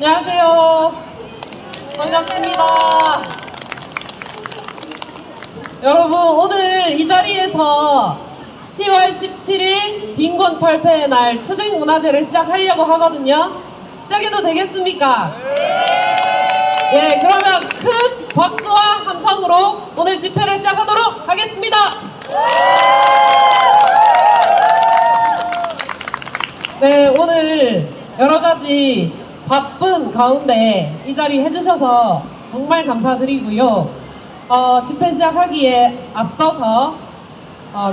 안녕하세요. 반갑습니다. 여러분, 오늘 이 자리에서 10월 17일 빈곤철폐의 날 투쟁문화제를 시작하려고 하거든요. 시작해도 되겠습니까? 네, 그러면 큰 박수와 함성으로 오늘 집회를 시작하도록 하겠습니다. 네, 오늘 여러가지 바쁜 가운데 이 자리 해주셔서 정말 감사드리고요. 집회 시작하기에 앞서서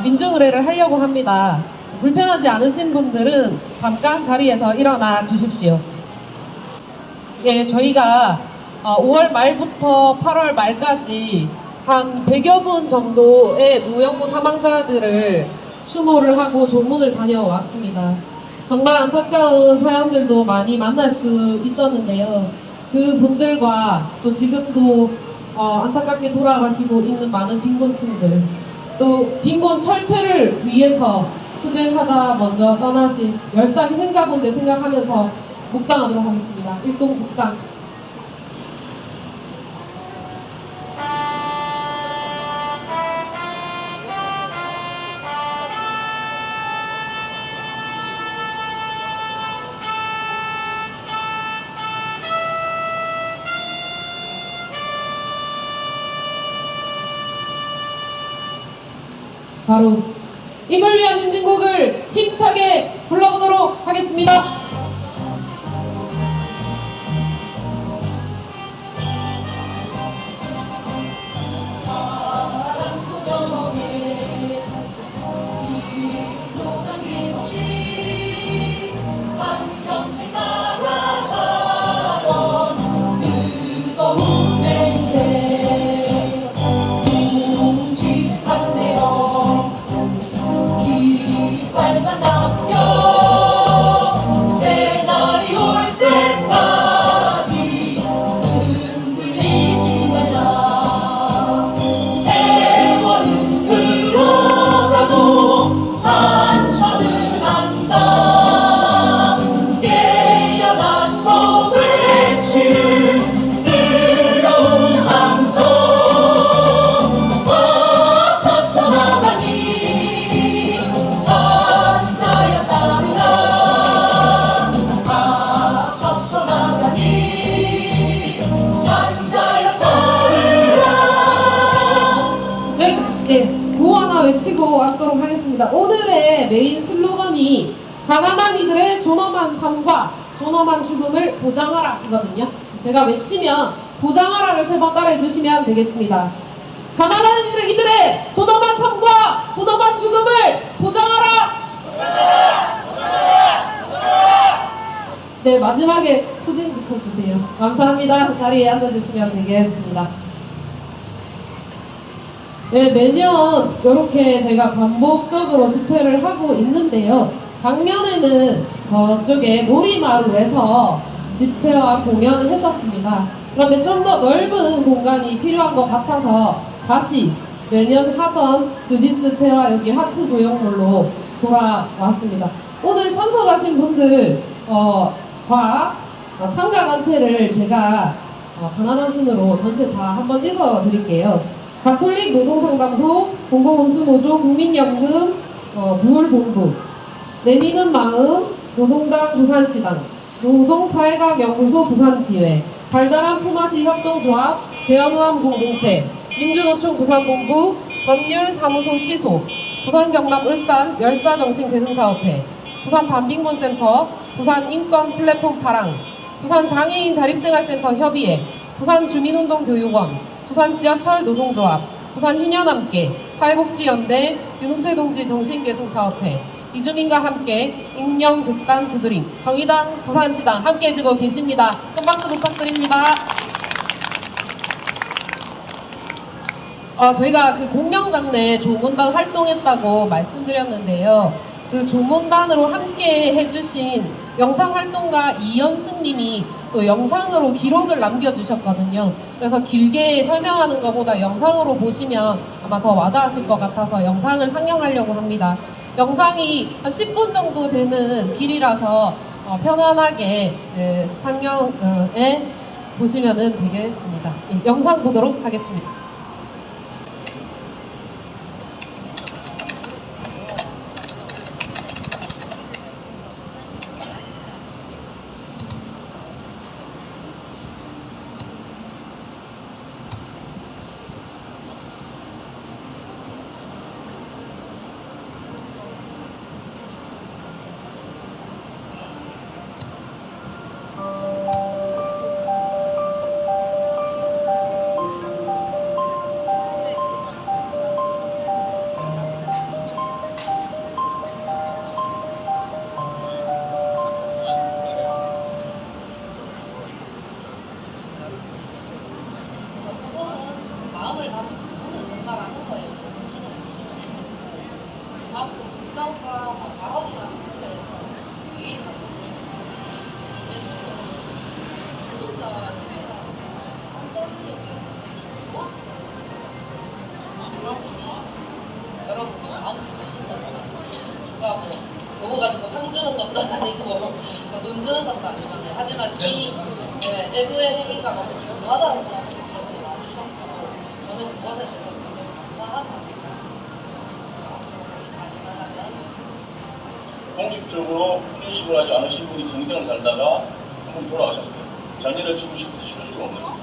민중의례를 하려고 합니다. 불편하지 않으신 분들은 잠깐 자리에서 일어나 주십시오. 예, 저희가 5월 말부터 8월 말까지 한 100여 분 정도의 무연고 사망자들을 추모를 하고 조문을 다녀왔습니다. 정말 안타까운 사연들도 많이 만날 수 있었는데요. 그 분들과 또 지금도 안타깝게 돌아가시고 있는 많은 빈곤층들, 또 빈곤 철폐를 위해서 투쟁하다 먼저 떠나신 열사 희생자분들 생각하면서 묵상하도록 하겠습니다. 일동 묵상. 바로 임을 위한 행진곡을 힘차게 불러보도록 하겠습니다. 네, 구호 하나 외치고 왔도록 하겠습니다. 오늘의 메인 슬로건이 가난한 이들의 존엄한 삶과 존엄한 죽음을 보장하라 이거든요. 제가 외치면 보장하라를 3번 따라해 주시면 되겠습니다. 가난한 이들의 존엄한 삶과 존엄한 죽음을 보장하라! 네, 마지막에 투진 붙여주세요. 감사합니다. 자리에 앉아주시면 되겠습니다. 네, 매년 이렇게 저희가 반복적으로 집회를 하고 있는데요. 작년에는 저쪽에 놀이마루에서 집회와 공연을 했었습니다. 그런데 좀 더 넓은 공간이 필요한 것 같아서 다시 매년 하던 주디스 태화 여기 하트 조형물로 돌아왔습니다. 오늘 참석하신 분들과 참가단체를 제가 가난한 순으로 전체 다 한번 읽어 드릴게요. 가톨릭 노동상담소, 공공운수노조, 국민연금, 부울본부, 내미는 마음, 노동당 부산시당, 노동사회과학연구소 부산지회, 달달한 품앗이 협동조합, 대한우암 공동체, 민주노총 부산본부, 법률사무소 시소, 부산경남 울산 열사정신대승사업회, 부산반빈곤센터, 부산인권플랫폼 파랑, 부산장애인 자립생활센터 협의회, 부산주민운동교육원, 부산지하철 노동조합, 부산희년함께, 사회복지연대, 윤웅태동지 정신계승사업회, 이주민과 함께, 익명극단 두드림, 정의당 부산시당 함께 해주고 계십니다. 큰 박수 부탁드립니다. 저희가 그 공명장내 조문단 활동했다고 말씀드렸는데요. 그 조문단으로 함께 해주신 영상활동가 이연승님이 또 영상으로 기록을 남겨주셨거든요. 그래서 길게 설명하는 것보다 영상으로 보시면 아마 더 와닿으실 것 같아서 영상을 상영하려고 합니다. 영상이 한 10분 정도 되는 길이라서 편안하게 상영에 보시면 되겠습니다. 영상 보도록 하겠습니다. 마음을 담은 부분을 전달하는 거예요. 수준을 해주시면 그만큼 국정과 발언이나 문제에서 이해를 하고 주도자에 대해서 안정적이게 여러분이 마음을 주신다면 누가 그거 가지고 상 주는 것도 아니고 돈 주는 것도 아니잖아요. 하지만 이 애도의 행위가 너무 중요하다고 생각합니다. 저는 그것에 대해서 굉장히 감사하다고 공식적으로 훈련식을 하지 않으신 분이 평생을 살다가 한 번 돌아가셨어요. 장례를 치를 수가 없는 거예요.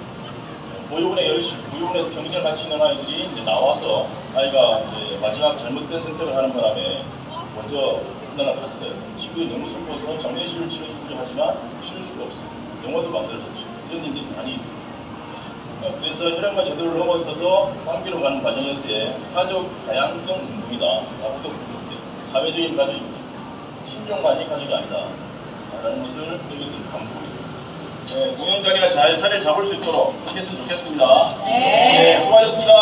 보육원에서 평생을 같이 있는 아이들이 이제 나와서 아이가 이제 마지막 잘못된 선택을 하는 바람에 먼저 끝나가 갔어요. 지금이 너무 슬퍼서 장례식을 치러주고자 하지만 치를 수가 없어요. 영화도 만들어졌죠. 이런 일들이 많이 있어요. 그래서 혈액만 제대로 넘어서서 황비로 가는 과정에서의 가족 다양성 운동이다라고도 볼 수 있겠습니다. 사회적인 가족이 친족만이 가족이 아니다 라는 것을 여기서 담고 있습니다. 네, 공연 자리가 잘 자리 잡을 수 있도록 했으면 좋겠습니다. 네, 수고하셨습니다.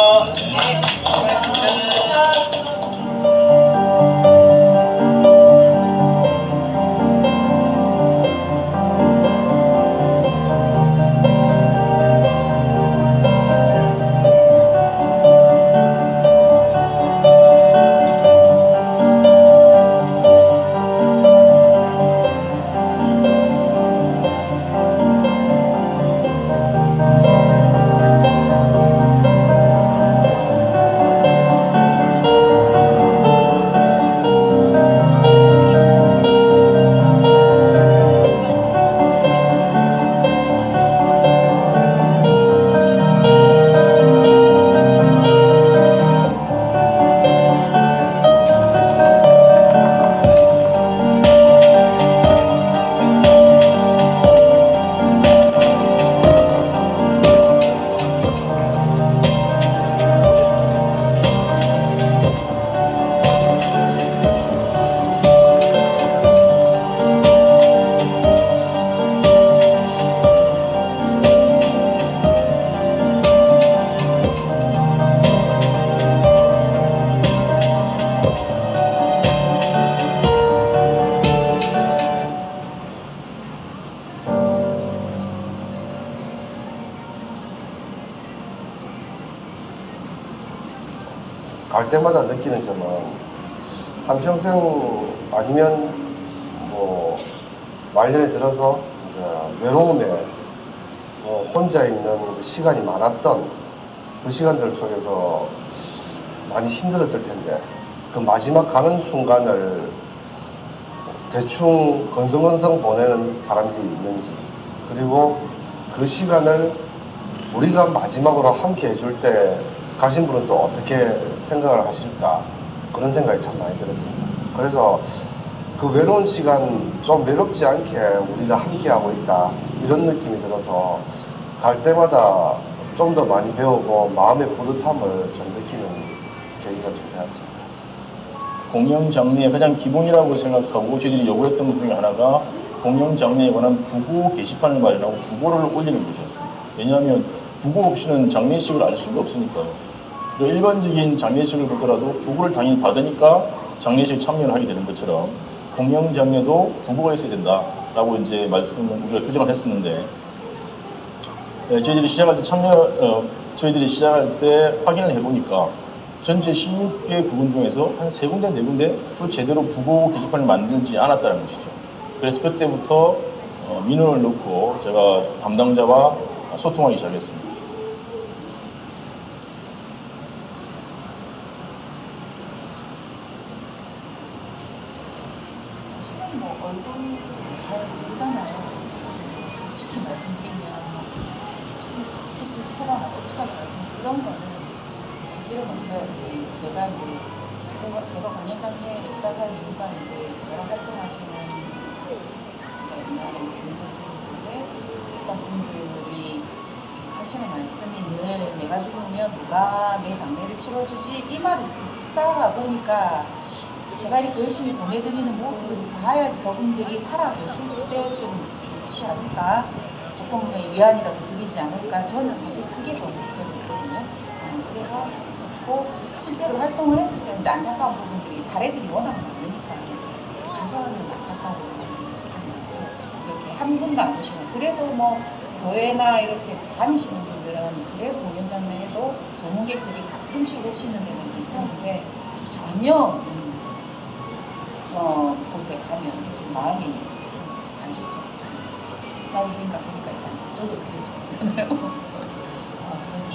갈 때마다 느끼는 점은 한평생 아니면 뭐 말년에 들어서 이제 외로움에 혼자 있는 시간이 많았던 그 시간들 속에서 많이 힘들었을 텐데 그 마지막 가는 순간을 대충 건성건성 보내는 사람들이 있는지, 그리고 그 시간을 우리가 마지막으로 함께 해줄 때 가신 분은 또 어떻게 생각을 하실까, 그런 생각이 참 많이 들었습니다. 그래서 그 외로운 시간 좀 외롭지 않게 우리가 함께 하고 있다, 이런 느낌이 들어서 갈 때마다 좀 더 많이 배우고 마음의 뿌듯함을 좀 느끼는 계기가 좀 되었습니다. 공영 장례의 가장 기본이라고 생각하고 저희들이 요구했던 것 중에 하나가 공영 장례에 관한 부고 게시판을 마련하고 부고를 올리는 것이었습니다. 왜냐하면 부고 없이는 장례식을 알 수가 없으니까요. 일반적인 장례식을 보더라도 부고를 당연히 받으니까 장례식에 참여를 하게 되는 것처럼 공영 장례도 부고가 있어야 된다라고 이제 우리가 규정을 했었는데, 저희들이 시작할 때 확인을 해보니까 전체 16개 부분 중에서 한 3군데, 4군데 또 제대로 부고 게시판을 만들지 않았다는 것이죠. 그래서 그때부터 민원을 넣고 제가 담당자와 소통하기 시작했습니다. 사실은 뭐 얼굴 잘 모르잖아요. 솔직히 말씀드리면 있을까나 솔직하게 말씀 그런 거는 사실은 없어요. 제가 이제 제가 공연장례를 시작한 이유가 이제 저랑 활동하시는 제가 옛날에 중고 쪽에 어떤 분들이 하시는 말씀이 늘 내가 죽으면 누가 내 장례를 치러주지 이 말을 듣다가 보니까 제가 이렇게 열심히 보내드리는 모습을 봐야지 저분들이 살아 계실 때 좀 좋지 않을까, 조금의 위안이라도 드리지 않을까. 저는 사실 그게 더 목적이었거든요. 그래서 실제로 활동을 했을 때는 이제 안타까운 부분들이 사례들이 워낙 많으니까 가서는 안타까운 부분이 참 많죠. 이렇게 한 분도 안 오시는, 그래도 뭐 교회나 이렇게 다니시는 분들은 그래도 공연장례에도 조문객들이 가끔씩 오시는 데는 괜찮은데 전혀 없는 곳에 가면 좀 마음이 참 안 좋죠. 나오니까 보니까 일단 저도 어떻게 될지 모르잖아요. 그래서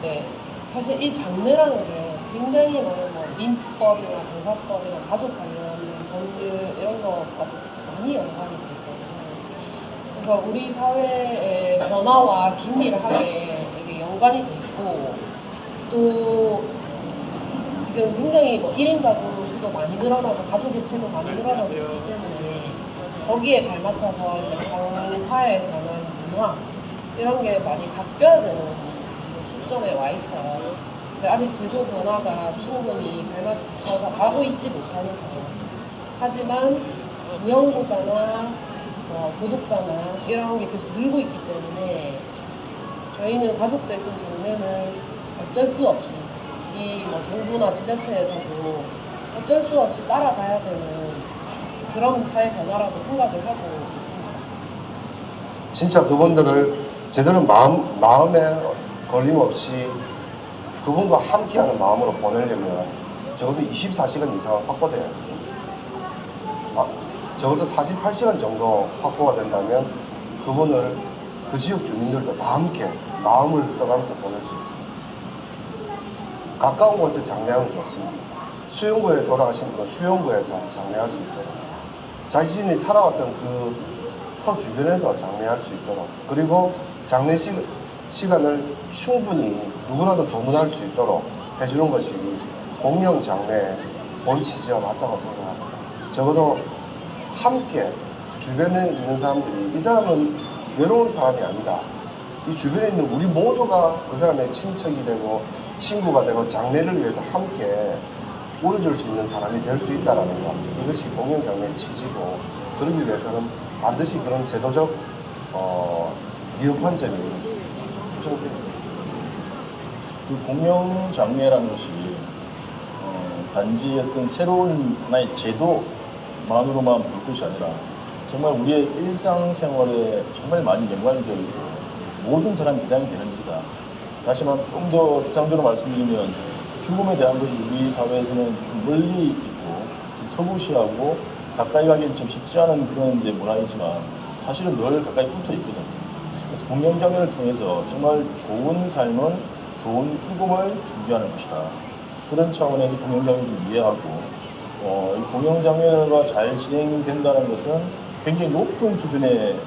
네. 사실 이 장르라는 게 굉장히 많은 뭐 민법이나 장사법이나 가족 관련된 법률 이런 것과 많이 연관이 되어 있거든요. 그래서 우리 사회의 변화와 긴밀하게 이게 연관이 돼 있고, 또 지금 굉장히 뭐 1인 가구 수도 많이 늘어나고 가족 개체도 많이 늘어나고 있기 때문에 거기에 발맞춰서 이제 장사에 관한 문화 이런 게 많이 바뀌어야 되는 지금 시점에 와 있어요. 근데 아직 제도 변화가 충분히 발맞춰서 가고 있지 못하는 상황. 하지만 무형고자나 도둑사나 이런 게 계속 늘고 있기 때문에 저희는 가족 대신 장례는 어쩔 수 없이 이 뭐 정부나 지자체에서도 어쩔 수 없이 따라가야 되는 그런 사회 변화라고 생각을 하고 있습니다. 진짜 그분들을 제대로 마음에 걸림없이 그분과 함께하는 마음으로 보내려면 적어도 24시간 이상은 확보돼야 돼요. 적어도 48시간 정도 확보가 된다면 그분을 그 지역 주민들도 다 함께 마음을 써가면서 보낼 수 있습니다. 가까운 곳에 장례하면 좋습니다. 수용구에 돌아가신 분은 수용구에서 장례할 수 있도록, 자신이 살아왔던 그 터 주변에서 장례할 수 있도록, 그리고 장례 시간을 충분히 누구라도 조문할 수 있도록 해주는 것이 공영 장례의 본 취지와 맞다고 생각합니다. 적어도 함께 주변에 있는 사람들이 이 사람은 외로운 사람이 아니다, 이 주변에 있는 우리 모두가 그 사람의 친척이 되고 친구가 되고 장례를 위해서 함께 울어줄 수 있는 사람이 될 수 있다는 것, 이것이 공영 장례의 취지고, 그러기 위해서는 반드시 그런 제도적 미흡한 점이 수정됩니다. 그 공영 장례라는 것이 단지 어떤 새로운 하나의 제도만으로만 볼 것이 아니라 정말 우리의 일상생활에 정말 많이 연관이 되어 있고 모든 사람이 대상이 되는 일이다. 다시 한번 좀 더 추상적으로 말씀드리면 죽음에 대한 것이 우리 사회에서는 좀 멀리 있고 터부시하고 가까이 가기는 좀 쉽지 않은 그런 이제 문화이지만 사실은 늘 가까이 붙어 있거든요. 그래서 공영장례를 통해서 정말 좋은 삶은 좋은 죽음을 준비하는 것이다. 그런 차원에서 공영장례를 좀 이해하고 이 공영장례가 잘 진행된다는 것은 굉장히 높은 수준의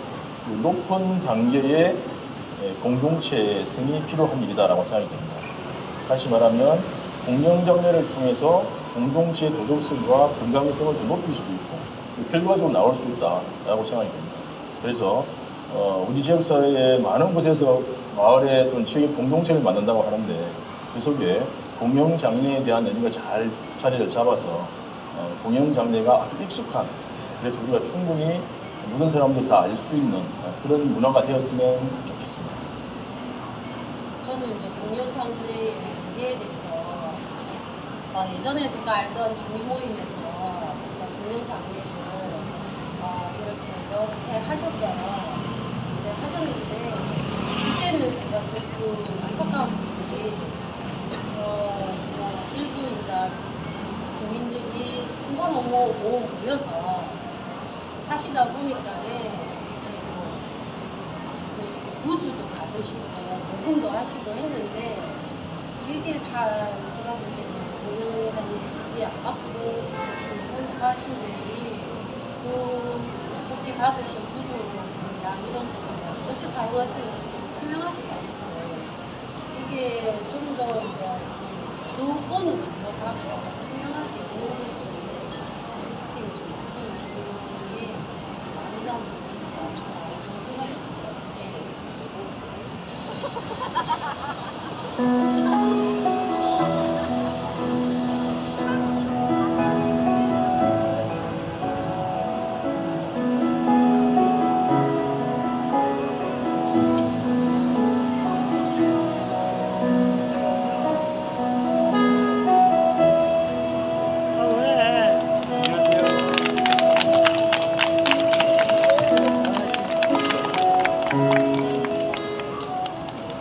높은 단계의 공동체성이 필요한 일이다라고 생각이 됩니다. 다시 말하면 공영장례를 통해서 공동체의 도덕성과 건강성을 더 높일 수도 있고 결과적으로 나올 수도 있다라고 생각이 됩니다. 그래서 우리 지역사회의 많은 곳에서 마을의 또는 지역의 공동체를 만든다고 하는데 그 속에 공영장례에 대한 의미가 잘 자리를 잡아서 공영장례가 아주 익숙한, 그래서 우리가 충분히 모든 사람들 다 알 수 있는 그런 문화가 되었으면 좋겠습니다. 저는 이제 공연장례의 무게에 대해서 예전에 제가 알던 주민 모임에서 공연장례를 이렇게 몇 회 하셨어요. 근데 하셨는데 이때는 제가 조금 안타까운 부분이 일부 이제 주민들이 청산업무 모여서 하시다 보니까는 부주도 받으시고 모금도 하시고 했는데 이게 제가 볼 때는 공연장님 지지 안 받고 참석하신 분들이 그렇게 받으신 부주랑 이런 부분을 어떻게 사용하시는지 좀 투명하지가 않고 이게 좀 더 이제 제도권으로 들어가고 투명하게 이용할 수 있는 시스템이 좀 만들어지는 게 아름다운 부분이지 않나 이런 생각이 들어요.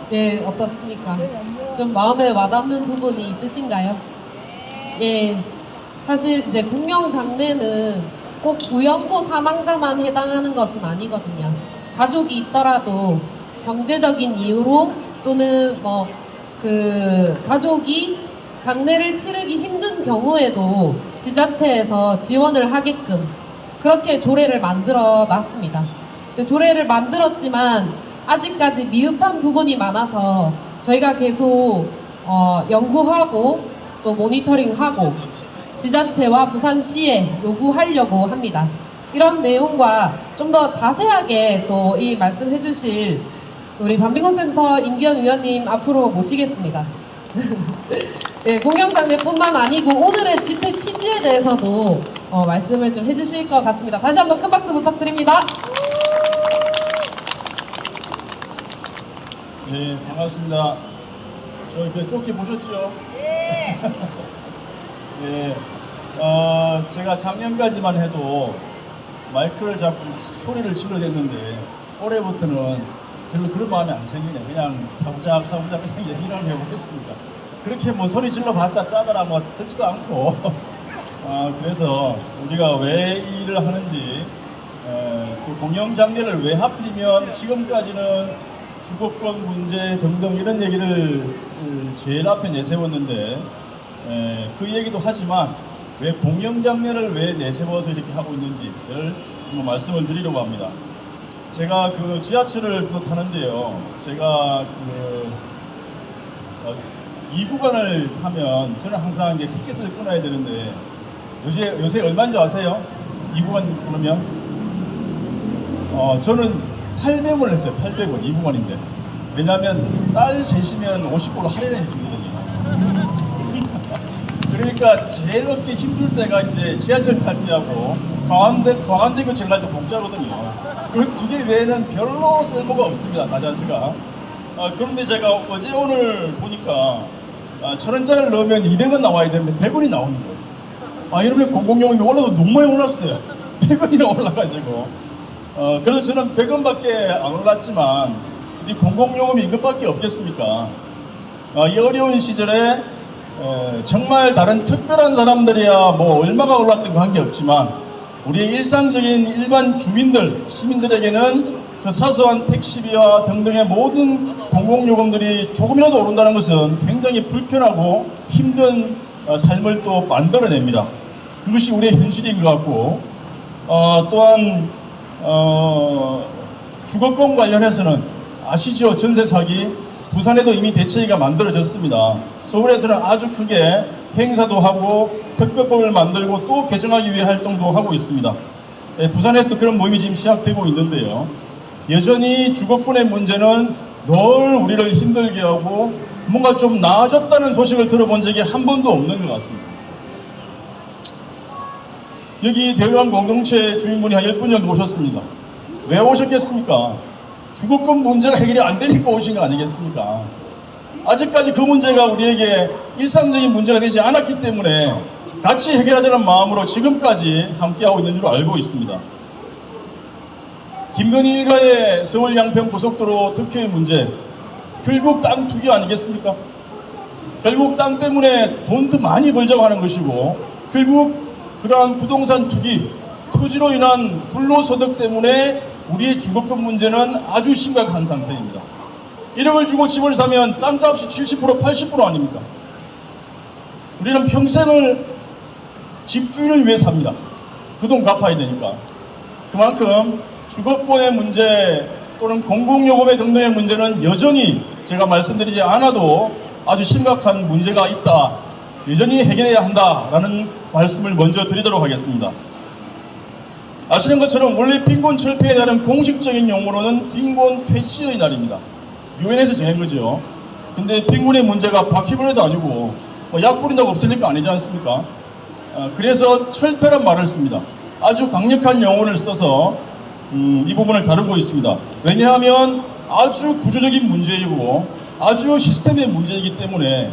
이제 어떻습니까? 좀 마음에 와닿는 부분이 있으신가요? 예, 사실 이제 공명 장례는 꼭 부연고 사망자만 해당하는 것은 아니거든요. 가족이 있더라도 경제적인 이유로 또는 뭐 가족이 장례를 치르기 힘든 경우에도 지자체에서 지원을 하게끔 그렇게 조례를 만들어 놨습니다. 조례를 만들었지만 아직까지 미흡한 부분이 많아서 저희가 계속 연구하고 또 모니터링하고 지자체와 부산시에 요구하려고 합니다. 이런 내용과 좀 더 자세하게 또 이 말씀해 주실 우리 반비공센터 임기현 위원님 앞으로 모시겠습니다. 네, 공영장례뿐만 아니고 오늘의 집회 취지에 대해서도 말씀을 좀 해주실 것 같습니다. 다시 한번 큰 박수 부탁드립니다. 네, 반갑습니다. 저 이렇게 좋게 보셨죠? 네, 제가 작년까지만 해도 마이크를 잡고 막 소리를 질러댔는데 올해부터는 별로 그런 마음이 안 생기네. 그냥 사부작 그냥 얘기를 해보겠습니다. 그렇게 뭐 소리 질러봤자 짜더라 뭐 듣지도 않고 그래서 우리가 왜 이 일을 하는지 또 공영장례를 왜 하필이면 지금까지는 주거권 문제 등등 이런 얘기를 제일 앞에 내세웠는데 그 얘기도 하지만 왜 공영장례를 왜 내세워서 이렇게 하고 있는지를 한번 말씀을 드리려고 합니다. 제가 그 지하철을 타는데요. 제가 2구간을 하면 저는 항상 이제 티켓을 끊어야 되는데 요새 얼마인 줄 아세요? 2구간 끊으면 저는 800원을 했어요. 800원 2구간인데 왜냐하면 딸 셋이면 50% 할인해 주거든요. 그러니까 제일 얻기 힘들 때가 이제 지하철 탈 때하고 광안대교철 갈 때 공짜거든요. 그 두 개 외에는 별로 쓸모가 없습니다. 나자주가. 그런데 제가 어제 오늘 보니까 1,000원짜리를 넣으면 200원 나와야 되는데 100원이 나오는 거예요. 이러면 공공요금이 올라도 너무 많이 올랐어요. 100원이나 올라가지고. 그래서 저는 100원밖에 안 올랐지만 이 공공요금이 이것밖에 없겠습니까? 이 어려운 시절에 정말 다른 특별한 사람들이야 뭐 얼마가 올랐든 관계없지만 우리의 일상적인 일반 주민들, 시민들에게는 그 사소한 택시비와 등등의 모든 공공요금들이 조금이라도 오른다는 것은 굉장히 불편하고 힘든 삶을 또 만들어냅니다. 그것이 우리의 현실인 것 같고 또한 주거권 관련해서는 아시죠? 전세 사기 부산에도 이미 대책위가 만들어졌습니다. 서울에서는 아주 크게 행사도 하고 특별법을 만들고 또 개정하기 위해 활동도 하고 있습니다. 부산에서도 그런 모임이 지금 시작되고 있는데요. 여전히 주거권의 문제는 늘 우리를 힘들게 하고 뭔가 좀 나아졌다는 소식을 들어본 적이 한 번도 없는 것 같습니다. 여기 대우한 공동체 주인분이 한 10분 정도 오셨습니다. 왜 오셨겠습니까? 주거권 문제가 해결이 안 되니까 오신 거 아니겠습니까? 아직까지 그 문제가 우리에게 일상적인 문제가 되지 않았기 때문에 같이 해결하자는 마음으로 지금까지 함께하고 있는 줄 알고 있습니다. 김건희 일가의 서울 양평 고속도로 특혜의 문제, 결국 땅 투기 아니겠습니까? 결국 땅 때문에 돈도 많이 벌자고 하는 것이고 결국 그러한 부동산 투기, 토지로 인한 불로소득 때문에 우리의 주거권 문제는 아주 심각한 상태입니다. 1억을 주고 집을 사면 땅값이 70% 80% 아닙니까? 우리는 평생을 집주인을 위해 삽니다. 그 돈 갚아야 되니까. 그만큼 주거권의 문제 또는 공공요금의 등등의 문제는 여전히 제가 말씀드리지 않아도 아주 심각한 문제가 있다. 여전히 해결해야 한다라는 말씀을 먼저 드리도록 하겠습니다. 아시는 것처럼 원래 빈곤 철폐의 날은 공식적인 용어로는 빈곤 퇴치의 날입니다. 유엔에서 정한 거죠. 근데 빈곤의 문제가 바퀴벌레도 아니고 약 뿌린다고 없어질 거 아니지 않습니까? 그래서 철폐란 말을 씁니다. 아주 강력한 용어를 써서 이 부분을 다루고 있습니다. 왜냐하면 아주 구조적인 문제이고 아주 시스템의 문제이기 때문에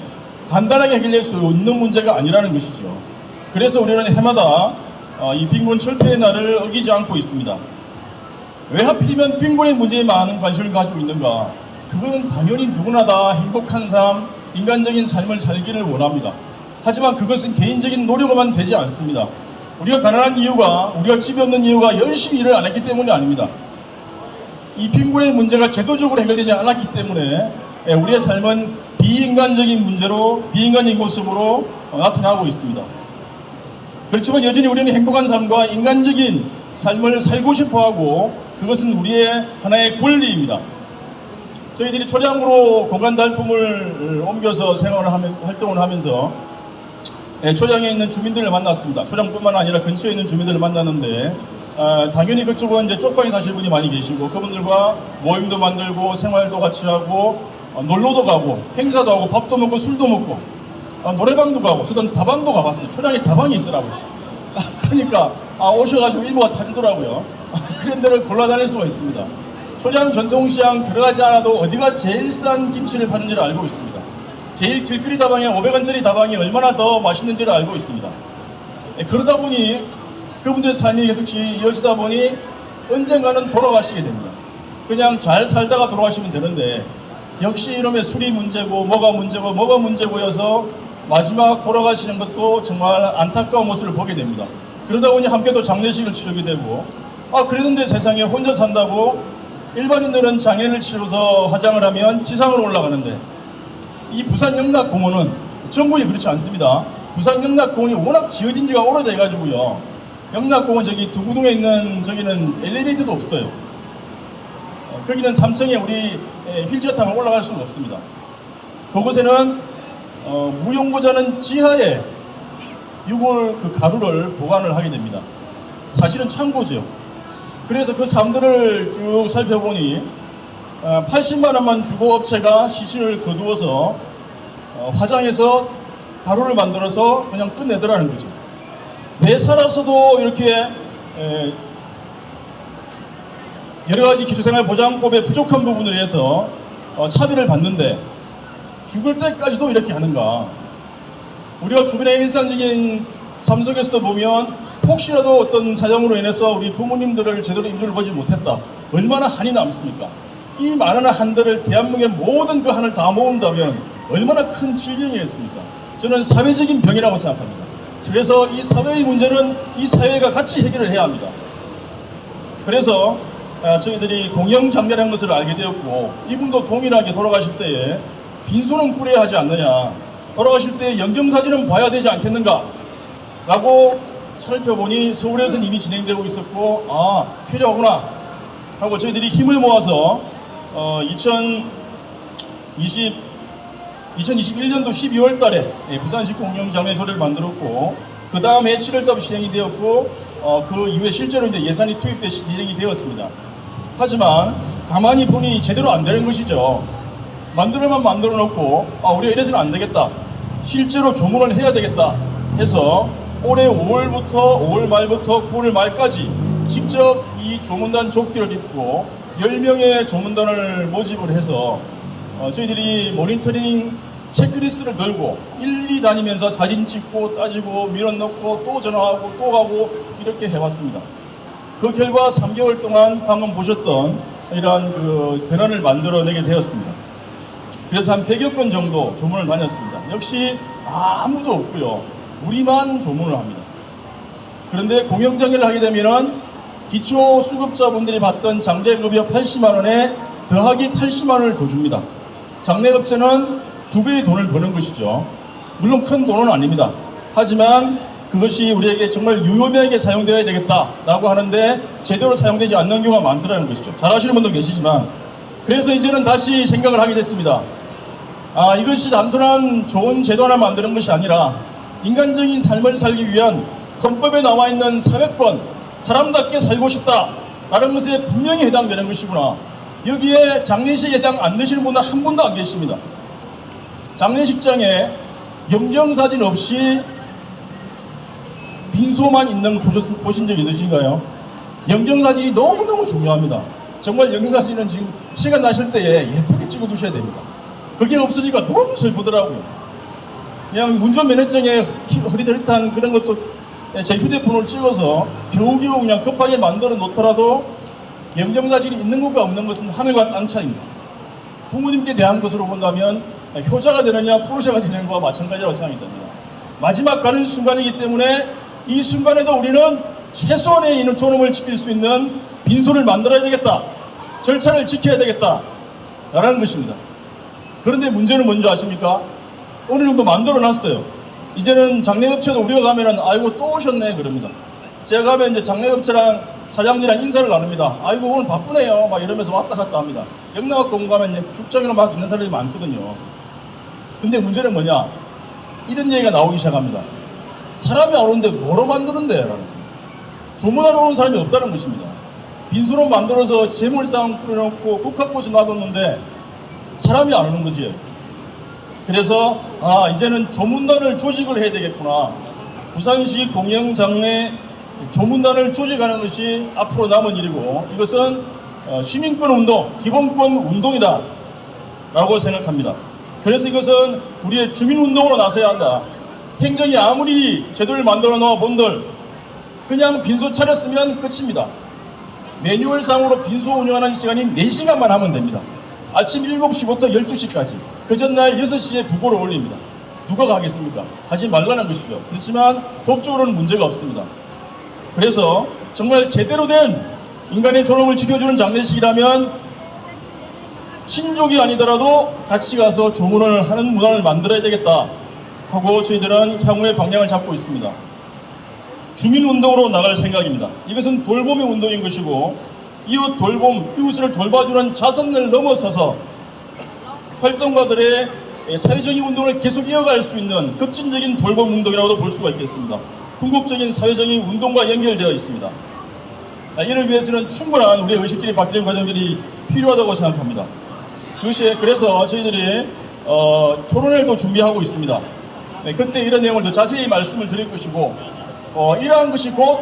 간단하게 해결될 수 없는 문제가 아니라는 것이죠. 그래서 우리는 해마다 이 빈곤 철폐의 날을 어기지 않고 있습니다. 왜 하필이면 빈곤의 문제에 많은 관심을 가지고 있는가? 그거는 당연히 누구나 다 행복한 삶, 인간적인 삶을 살기를 원합니다. 하지만 그것은 개인적인 노력으로만 되지 않습니다. 우리가 가난한 이유가, 우리가 집이 없는 이유가 열심히 일을 안 했기 때문이 아닙니다. 이 빈곤의 문제가 제도적으로 해결되지 않았기 때문에 우리의 삶은 비인간적인 문제로, 비인간적인 모습으로 나타나고 있습니다. 그렇지만 여전히 우리는 행복한 삶과 인간적인 삶을 살고 싶어하고 그것은 우리의 하나의 권리입니다. 저희들이 초량으로 공간 달품을 옮겨서 활동을 하면서 초량에 있는 주민들을 만났습니다. 초량뿐만 아니라 근처에 있는 주민들을 만났는데 당연히 그쪽은 이제 쪽방에 사실 분이 많이 계시고 그분들과 모임도 만들고 생활도 같이 하고 놀러도 가고 행사도 하고 밥도 먹고 술도 먹고 노래방도 가고 저도 다방도 가봤어요. 초량에 다방이 있더라고요. 그러니까 오셔가지고 이모가 타주더라고요. 그런 데를 골라다닐 수가 있습니다. 초량 전통시장 들어가지 않아도 어디가 제일 싼 김치를 파는지를 알고 있습니다. 제일 길거리 다방에 500원짜리 다방이 얼마나 더 맛있는지를 알고 있습니다. 그러다 보니 그분들의 삶이 계속 이어지다 보니 언젠가는 돌아가시게 됩니다. 그냥 잘 살다가 돌아가시면 되는데 역시 이놈의 술이 문제고 뭐가 문제고여서 마지막 돌아가시는 것도 정말 안타까운 모습을 보게 됩니다. 그러다 보니 함께 또 장례식을 치르게 되고 그랬는데 세상에 혼자 산다고 일반인들은 장례를 치러서 화장을 하면 지상으로 올라가는데 이 부산 영락공원은 전국이 그렇지 않습니다. 부산 영락공원이 워낙 지어진 지가 오래돼가지고요. 영락공원 저기 두구동에 있는 저기는 엘리베이터도 없어요. 거기는 3층에 우리 휠체어 타고 올라갈 수가 없습니다. 그곳에는 무용고자는 지하에 유골 그 가루를 보관을 하게 됩니다. 사실은 창고죠. 그래서 그 삶들을 쭉 살펴보니 80만 원만 주고 업체가 시신을 거두어서 화장해서 가루를 만들어서 그냥 끝내더라는 거죠. 왜 살아서도 이렇게 여러 가지 기초생활보장법의 부족한 부분에 의해서 차별을 받는데 죽을 때까지도 이렇게 하는가? 우리가 주변의 일상적인 삶 속에서도 보면 혹시라도 어떤 사정으로 인해서 우리 부모님들을 제대로 인조를 보지 못했다. 얼마나 한이 남습니까? 이 많은 한들을 대한민국의 모든 그 한을 다 모은다면 얼마나 큰 질병이겠습니까? 저는 사회적인 병이라고 생각합니다. 그래서 이 사회의 문제는 이 사회가 같이 해결을 해야 합니다. 그래서 저희들이 공영장례라는 것을 알게 되었고 이분도 동일하게 돌아가실 때에 빈소는 꾸려야 하지 않느냐, 돌아가실 때 영정사진은 봐야 되지 않겠는가 라고 살펴보니 서울에서는 이미 진행되고 있었고 필요하구나 하고 저희들이 힘을 모아서 2021년도 12월 달에 부산시 공영장례조례를 만들었고 그 다음에 7월달부터 진행이 되었고 그 이후에 실제로 이제 예산이 투입돼 진행이 되었습니다. 하지만 가만히 보니 제대로 안 되는 것이죠. 만들어만 만들어 놓고 우리가 이래서는 안 되겠다. 실제로 조문을 해야 되겠다 해서 올해 5월 말부터 9월 말까지 직접 이 조문단 조끼를 입고 10명의 조문단을 모집을 해서 저희들이 모니터링 체크리스트를 들고 일일이 다니면서 사진 찍고 따지고 민원 넣고 또 전화하고 또 가고 이렇게 해왔습니다. 그 결과 3개월 동안 방금 보셨던 이러한 그 변화를 만들어내게 되었습니다. 그래서 한 100여 건 정도 조문을 다녔습니다. 역시 아무도 없고요. 우리만 조문을 합니다. 그런데 공영장려를 하게 되면은 기초수급자분들이 받던 장제급여 80만 원에 더하기 80만 원을 더 줍니다. 장례업체는 2배의 돈을 버는 것이죠. 물론 큰 돈은 아닙니다. 하지만 그것이 우리에게 정말 유효하게 사용되어야 되겠다라고 하는데 제대로 사용되지 않는 경우가 많더라는 것이죠. 잘 아시는 분도 계시지만, 그래서 이제는 다시 생각을 하게 됐습니다. 이것이 단순한 좋은 제도 하나 만드는 것이 아니라 인간적인 삶을 살기 위한 헌법에 나와 있는 사회권, 사람답게 살고 싶다라는 것에 분명히 해당되는 것이구나. 여기에 장례식에 해당 안 되시는 분은 한 분도 안 계십니다. 장례식장에 영정사진 없이 빈소만 있는 거 보신 적 있으신가요? 영정사진이 너무너무 중요합니다. 정말 영정사진은 지금 시간 나실 때에 예쁘게 찍어 두셔야 됩니다. 그게 없으니까 너무 슬프더라고요. 그냥 운전면허증에 흐릿흐릿한 그런 것도 제 휴대폰으로 찍어서 겨우겨우 그냥 급하게 만들어 놓더라도 영정사진이 있는 것과 없는 것은 하늘과 땅 차이입니다. 부모님께 대한 것으로 본다면 효자가 되느냐 포르쉐가 되는 것과 마찬가지라고 생각이 듭니다. 마지막 가는 순간이기 때문에 이 순간에도 우리는 최소한의 있는 존엄을 지킬 수 있는 빈소를 만들어야 되겠다. 절차를 지켜야 되겠다. 라는 것입니다. 그런데 문제는 뭔지 아십니까? 어느 정도 만들어 놨어요. 이제는 장례업체도 우리가 가면은 아이고 또 오셨네 그럽니다. 제가 가면 이제 장례업체랑 사장님이랑 인사를 나눕니다. 아이고 오늘 바쁘네요. 막 이러면서 왔다 갔다 합니다. 영락학고 가면 죽장이나 막 있는 사람이 많거든요. 근데 문제는 뭐냐? 이런 얘기가 나오기 시작합니다. 사람이 안 오는데 뭐로 만드는데? 라는 거예요. 주문하러 오는 사람이 없다는 것입니다. 빈소로 만들어서 재물상 뿌려놓고 국화꽃을 놔뒀는데 사람이 안 오는 거지. 그래서 이제는 조문단을 조직을 해야 되겠구나. 부산시 공영장례 조문단을 조직하는 것이 앞으로 남은 일이고, 이것은 시민권 운동, 기본권 운동이다 라고 생각합니다. 그래서 이것은 우리의 주민운동으로 나서야 한다. 행정이 아무리 제도를 만들어 놓아 본들 그냥 빈소 차렸으면 끝입니다. 매뉴얼상으로 빈소 운영하는 시간이 4시간만 하면 됩니다. 아침 7시부터 12시까지. 그 전날 6시에 부고를 올립니다. 누가 가겠습니까? 하지 말라는 것이죠. 그렇지만 법적으로는 문제가 없습니다. 그래서 정말 제대로 된 인간의 존엄을 지켜주는 장례식이라면 친족이 아니더라도 같이 가서 조문을 하는 문화를 만들어야 되겠다 하고 저희들은 향후의 방향을 잡고 있습니다. 주민운동으로 나갈 생각입니다. 이것은 돌봄의 운동인 것이고, 이웃 돌봄, 이웃을 돌봐주는 자선을 넘어서서 활동가들의 사회적인 운동을 계속 이어갈 수 있는 급진적인 돌봄 운동이라고도 볼 수가 있겠습니다. 궁극적인 사회적인 운동과 연결되어 있습니다. 이를 위해서는 충분한 우리의 의식들이 바뀌는 과정들이 필요하다고 생각합니다. 그래서 저희들이 토론회도 준비하고 있습니다. 그때 이런 내용을 더 자세히 말씀을 드릴 것이고, 이러한 것이 곧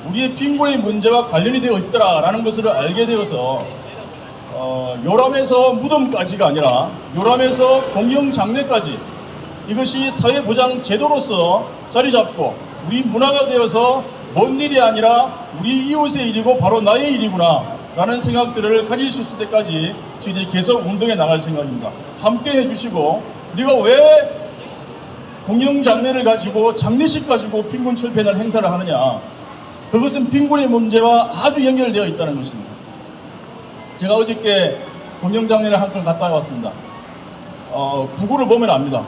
우리의 빈곤의 문제와 관련이 되어 있더라라는 것을 알게 되어서 요람에서 무덤까지가 아니라 요람에서 공영장례까지 이것이 사회보장 제도로서 자리 잡고 우리 문화가 되어서 먼 일이 아니라 우리 이웃의 일이고 바로 나의 일이구나 라는 생각들을 가질 수 있을 때까지 저희들이 계속 운동해 나갈 생각입니다. 함께 해주시고, 우리가 왜 공영장례를 가지고 장례식 가지고 빈곤 철폐하는 행사를 하느냐, 그것은 빈곤의 문제와 아주 연결되어 있다는 것입니다. 제가 어저께 공영장례를 한 건 갔다 왔습니다. 부구를 보면 압니다.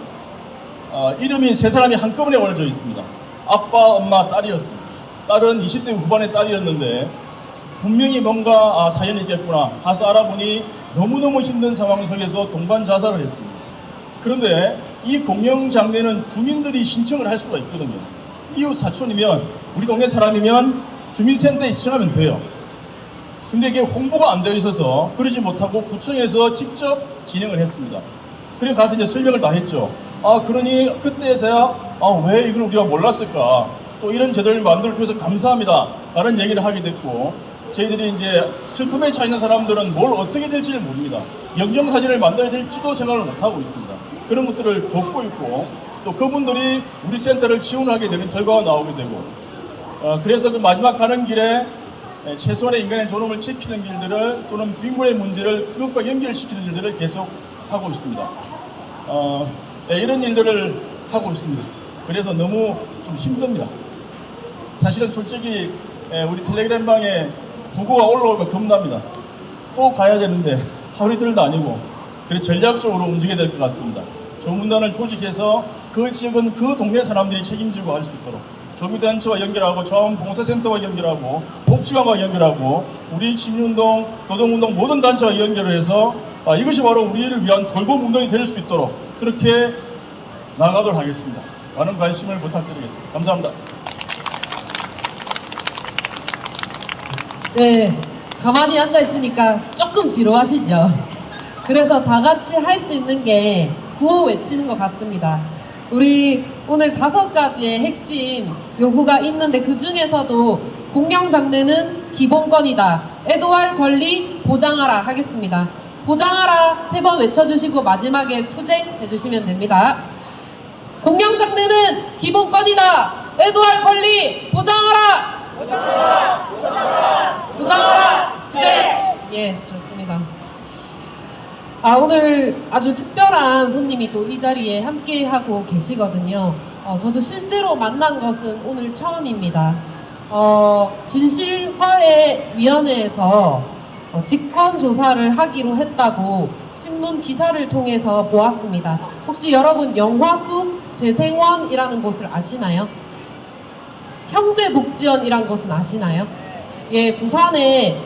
이름이 3사람이 한꺼번에 올려져 있습니다. 아빠, 엄마, 딸이었습니다. 딸은 20대 후반의 딸이었는데 분명히 뭔가 사연이 있겠구나. 가서 알아보니 너무너무 힘든 상황 속에서 동반 자살을 했습니다. 그런데 이 공영장례는 주민들이 신청을 할 수가 있거든요. 이웃 사촌이면, 우리 동네 사람이면 주민센터에 신청하면 돼요. 근데 이게 홍보가 안 되어 있어서 그러지 못하고 구청에서 직접 진행을 했습니다. 그리고 가서 이제 설명을 다 했죠. 그러니 그때서야 왜 이걸 우리가 몰랐을까, 또 이런 제도를 만들어주셔서 감사합니다 라는 얘기를 하게 됐고, 저희들이 이제 슬픔에 차있는 사람들은 뭘 어떻게 될지를 모릅니다. 영정사진을 만들어야 될지도 생각을 못하고 있습니다. 그런 것들을 돕고 있고, 또 그분들이 우리 센터를 지원하게 되는 결과가 나오게 되고, 그래서 그 마지막 가는 길에 최소한의 인간의 존엄을 지키는 길들을, 또는 빈곤의 문제를 그것과 연결시키는 일들을 계속 하고 있습니다. 이런 일들을 하고 있습니다. 그래서 너무 좀 힘듭니다. 사실은 솔직히 우리 텔레그램 방에 부고가 올라오면 겁납니다. 또 가야 되는데 하루 이틀도 아니고 그래서 전략적으로 움직여야 될 것 같습니다. 조문단을 조직해서 그 지역은 그 동네 사람들이 책임지고 할 수 있도록 조비단체와 연결하고 자원봉사센터와 연결하고 복지관과 연결하고 우리 시민운동, 노동운동 모든 단체와 연결을 해서 이것이 바로 우리를 위한 돌봄운동이 될 수 있도록 그렇게 나가도록 하겠습니다. 많은 관심을 부탁드리겠습니다. 감사합니다. 네, 가만히 앉아 있으니까 조금 지루하시죠? 그래서 다 같이 할 수 있는 게 구호 외치는 것 같습니다. 우리 오늘 5가지의 핵심 요구가 있는데 그 중에서도 공영장려는 기본권이다. 애도할 권리 보장하라 하겠습니다. 보장하라 3번 외쳐주시고 마지막에 투쟁 해주시면 됩니다. 공영장려는 기본권이다. 애도할 권리 보장하라. 보장하라. 투쟁. 예, 좋습니다. 오늘 아주 특별한 손님이 또 이 자리에 함께 하고 계시거든요. 저도 실제로 만난 것은 오늘 처음입니다. 진실화해위원회에서 직권조사를 하기로 했다고 신문 기사를 통해서 보았습니다. 혹시 여러분 영화숲 재생원이라는 곳을 아시나요? 형제복지원이란 곳은 아시나요? 예, 부산에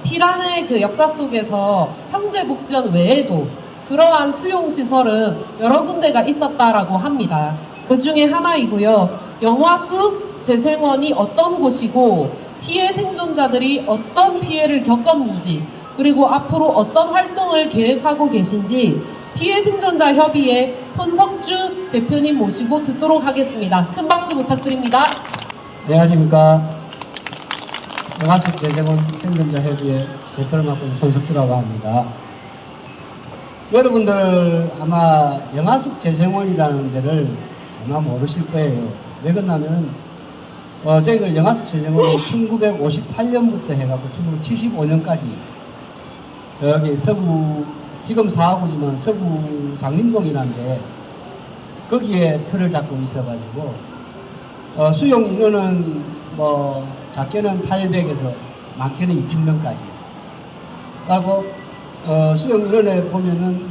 피란의 그 역사 속에서 형제복지원 외에도 그러한 수용시설은 여러 군데가 있었다라고 합니다. 그 중에 하나이고요. 영화숲 재생원이 어떤 곳이고 피해 생존자들이 어떤 피해를 겪었는지 그리고 앞으로 어떤 활동을 계획하고 계신지 피해 생존자 협의회 손석주 대표님 모시고 듣도록 하겠습니다. 큰 박수 부탁드립니다. 안녕하십니까. 영화숲 재생원 생존자 협의회 대표를 맡고 있는 손석주라고 합니다. 여러분들 아마 영화숲 재생원이라는 데를 아마 모르실 거예요. 왜 그러냐면 저희들 영화숲 재생원이 1958년부터 해갖고 1975년까지 여기 서구 지금 사하구지만 서구 장림동이라는데 거기에 틀을 잡고 있어가지고 수용 인원은 뭐 작게는 800에서 많게는 2000명까지 하고 수용 인원에 보면은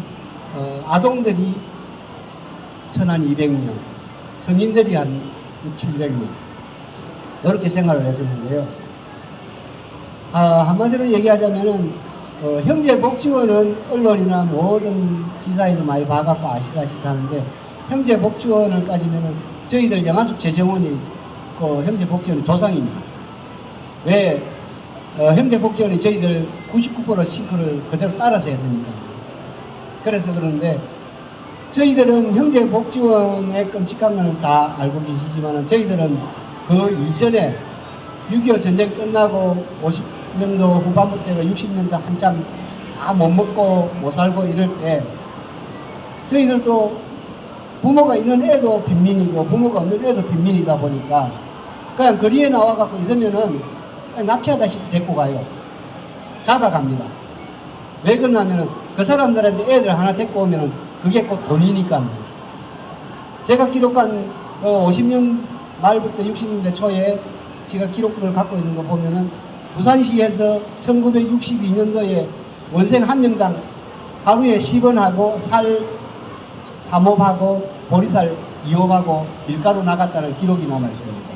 아동들이 1200명, 성인들이 한 700명 이렇게 생활을 했었는데요. 한마디로 얘기하자면은 형제복지원은 언론이나 모든 기사에도 많이 봐갖고 아시다시피 하는데 형제복지원을 따지면은 저희들 영화숲 재생원이 그 형제복지원의 조상입니다. 왜? 형제복지원이 저희들 99% 싱크를 그대로 따라서 했으니까. 그래서 그런데 저희들은 형제복지원의 끔찍한 건 다 알고 계시지만 저희들은 그 이전에 6.25 전쟁 끝나고 50년도 후반부터 60년대 한참 다 못 먹고 못 살고 이럴 때 저희들도 부모가 있는 애도 빈민이고 부모가 없는 애도 빈민이다 보니까 그냥 거리에 나와갖고 있으면은 납치하다시피 데리고 가요. 잡아갑니다. 왜 그러냐면은 그 사람들한테 애들 하나 데리고 오면은 그게 곧 돈이니까. 제가 기록한 50년 말부터 60년대 초에 제가 기록부를 갖고 있는 거 보면은 부산시에서 1962년도에 원생 한 명당 하루에 10원하고 살 3홉하고 보리살 2홉하고 밀가루 나갔다는 기록이 남아 있습니다.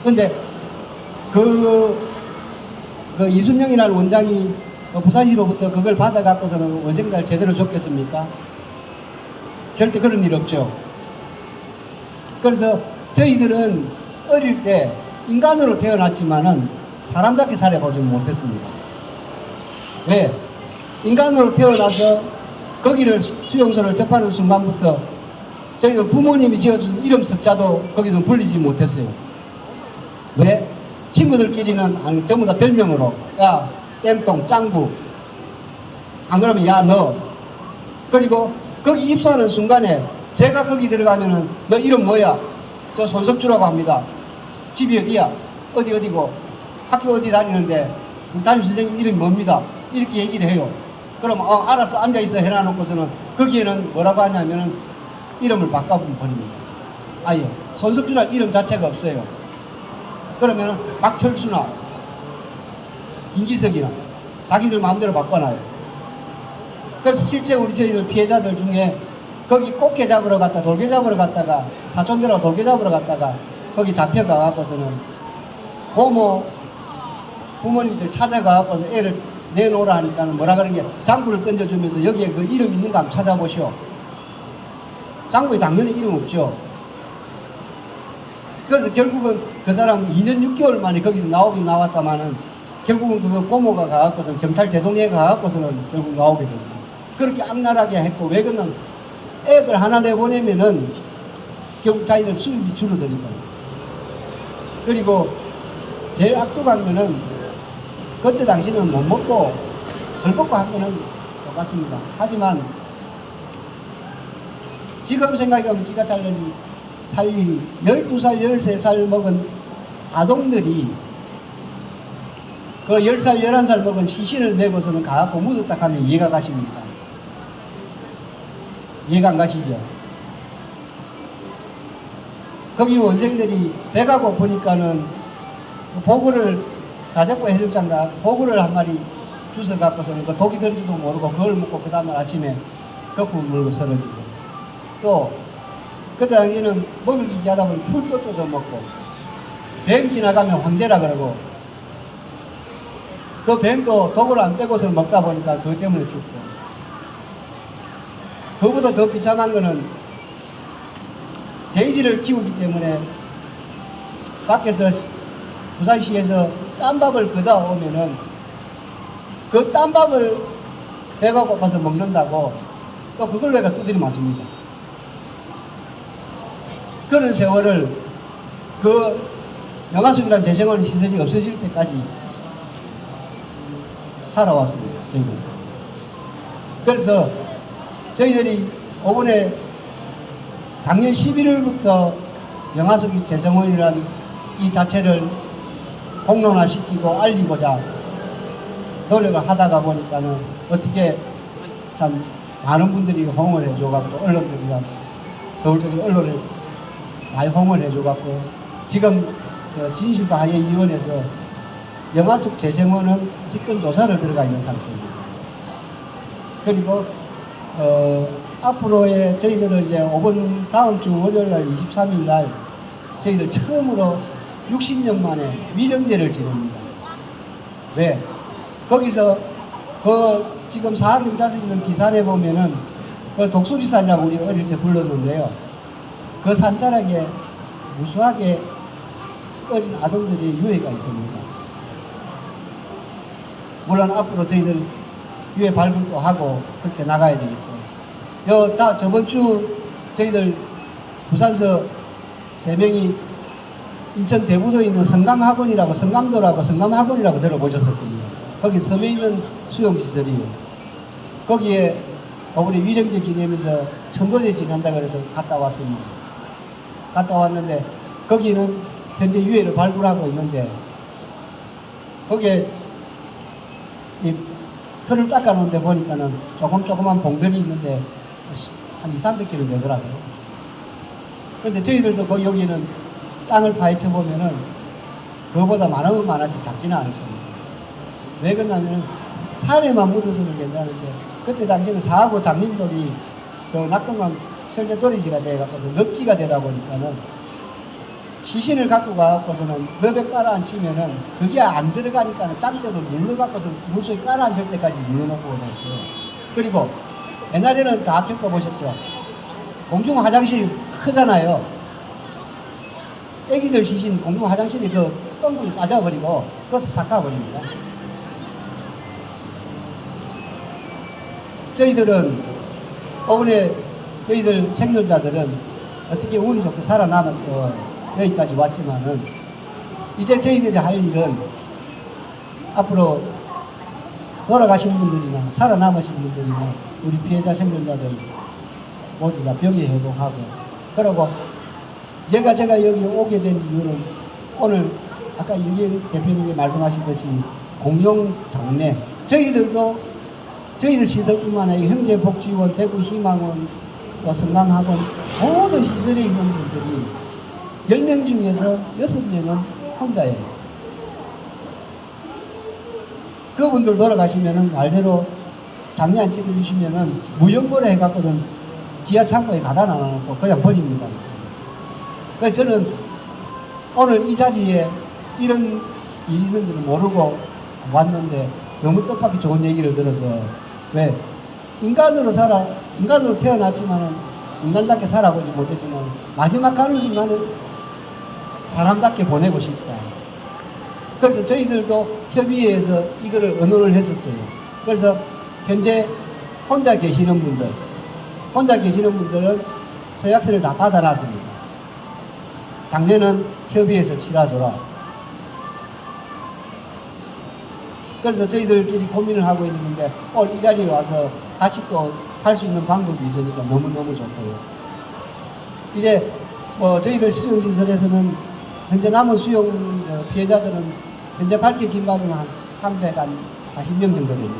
근데 그 이순영이라는 원장이 부산시로부터 그걸 받아갖고서는 원생들 제대로 줬겠습니까? 절대 그런 일 없죠. 그래서 저희들은 어릴 때 인간으로 태어났지만은 사람답게 살아보지 못했습니다. 왜? 인간으로 태어나서 거기를 수용소를 접하는 순간부터 저희는 부모님이 지어준 이름 석자도 거기서 불리지 못했어요. 왜? 친구들끼리는 전부 다 별명으로 야 땜똥 짱구 안 그러면 야 너 그리고 거기 입소하는 순간에 제가 거기 들어가면은 너 이름 뭐야? 저 손석주라고 합니다. 집이 어디야? 어디고 학교 어디 다니는데 담임 선생님 이름이 뭡니다. 이렇게 얘기를 해요. 그럼 알았어 앉아있어 해놔놓고서는 거기에는 뭐라고 하냐면은 이름을 바꿔버립니다. 아예 손석주라는 이름 자체가 없어요. 그러면 박철수나 김기석이나 자기들 마음대로 바꿔놔요. 그래서 실제 우리 저희들 피해자들 중에 거기 꽃게 잡으러 갔다 돌게 잡으러 갔다가 사촌들하고 돌게 잡으러 갔다가 거기 잡혀가갖고서는 고모 부모님들 찾아가갖고서 애를 내놓으라 하니까는 뭐라 그러는 게 장부를 던져주면서 여기에 그 이름 있는가 한번 찾아보시오. 장부에 당연히 이름 없죠. 그래서 결국은 그 사람 2년 6개월 만에 거기서 나오긴 나왔다마는 결국은 그 고모가 가갖고서는 경찰 대동에 가갖고서는 결국 나오게 됐어요. 그렇게 악랄하게 했고 왜 그러면 애들 하나 내보내면은 결국 자기들 수입이 줄어드니까요. 그리고 제일 악독한 거는 그때 당시는 못 먹고 덜 먹고 한 거는 똑같습니다. 하지만 지금 생각해보면 기가 찰리 12살, 13살 먹은 아동들이 그 10살, 11살 먹은 시신을 메고서는 가갖고 묻었다 하면 이해가 가십니까? 이해가 안 가시죠? 거기 원생들이 배가 고프니까는 보글을 가자고 해줄장가 보글을 한 마리 주워 갖고서는 그 독이 들지도 모르고 그걸 먹고 그 다음날 아침에 거품 물고 쓰러지고 또 그때 당시에는 먹을 기기 하다 보니 풀도 뜯어 먹고 뱀 지나가면 황제라 그러고 그 뱀도 독을 안 빼고서 먹다 보니까 그것 때문에 죽고 그보다 더 비참한 거는 돼지를 키우기 때문에 밖에서 부산시에서 짬밥을 걷다 오면은 그 짬밥을 배가 고파서 먹는다고 또 그걸 내가 두드려 맞습니다. 그런 세월을 그 영화숲이라는 재생원 시설이 없어질 때까지 살아왔습니다. 저희들. 그래서 저희들이 이번에 작년 11월부터 영화숲이 재생원이라는 이 자체를 공론화시키고 알리고자 노력을 하다가 보니까는 어떻게 참 많은 분들이 홍을 해줘갖고 언론들이나 서울적인 언론에 많이 홍을 해줘갖고 지금 진실과 화해위원회에서 영화숲 재생원은 집권 조사를 들어가 있는 상태입니다. 그리고 앞으로의 저희들은 이제 다음 주 월요일날 23일날 저희들 처음으로 60년 만에 위령제를 지릅니다. 왜? 거기서 지금 사학경찰서 있는 디산에 보면은 그 독수리산이라고 우리 어릴 때 불렀는데요. 그 산자락에 무수하게 어린 아동들의 유해가 있습니다. 물론 앞으로 저희들 유해 발굴도 하고 그렇게 나가야 되겠죠. 저번 주 저희들 부산서 3명이 인천 대부도에 있는 성감학원이라고 성감학원이라고 들어보셨었거든요. 거기 섬에 있는 수용시설이에요. 거기에 우리 위령제 지내면서 천도제 지낸다 그래서 갔다 왔습니다. 갔다 왔는데 거기는 현재 유해를 발굴하고 있는데 거기에 이 털을 닦아놓은 데 보니까는 조그만 봉들이 있는데 한 200~300kg 되더라고요. 근데 저희들도 여기는 땅을 파헤쳐 보면은 그거보다 많으면 많아지 작지는 않을 겁니다. 왜 그러냐면 산에만 묻어서는 괜찮은데 그때 당시에는 사하고 장림돌이 그 낙동강 설계돌이지가 돼갖고서 넙지가 되다 보니까는 시신을 갖고 가갖고서는 넙에 깔아앉히면은 그게 안 들어가니까는 짱대도 눌러갖고서 물속에 깔아앉을 때까지 눌러놓고 그랬어요. 그리고 옛날에는 다 겪어보셨죠? 공중 화장실 크잖아요. 애기들 시신 공중 화장실이 그 덩굴이 빠져버리고 그것을 삭아버립니다. 저희들은 이번에 저희들 생존자들은 어떻게 운이 좋게 살아남아서 여기까지 왔지만은 이제 저희들이 할 일은 앞으로 돌아가신 분들이나 살아남으신 분들이나 우리 피해자 생존자들 모두 다 병의 회복하고 그러고 제가 여기 오게 된 이유는 오늘 아까 윤기현 대표님이 말씀하셨듯이 공용 장례 저희들 시설뿐만 아니라 형제복지원, 대구희망원, 또 성감학원 모든 시설에 있는 분들이 10명 중에서 6명은 혼자예요. 그분들 돌아가시면은 말대로 장례 안 찍어주시면은 무용고래 해갖고는 지하 창고에 가다 놔놓고 그냥 버립니다. 그래서 저는 오늘 이 자리에 이런 일이 있는 줄은 모르고 왔는데 너무 뜻밖의 좋은 얘기를 들어서 왜 인간으로 태어났지만은 인간답게 살아보지 못했지만 마지막 가는 순간은 사람답게 보내고 싶다. 그래서 저희들도 협의회에서 이거를 의논을 했었어요. 그래서 현재 혼자 계시는 분들은 서약서를 다 받아놨습니다. 장례는 협의회에서 치러줘라. 그래서 저희들끼리 고민을 하고 있었는데 오늘 이 자리에 와서 같이 또 할 수 있는 방법이 있으니까 너무너무 좋고요. 이제 저희들 수용시설에서는 현재 남은 수용 피해자들은 현재 밝혀진 바로는 한 340명 정도 됩니다.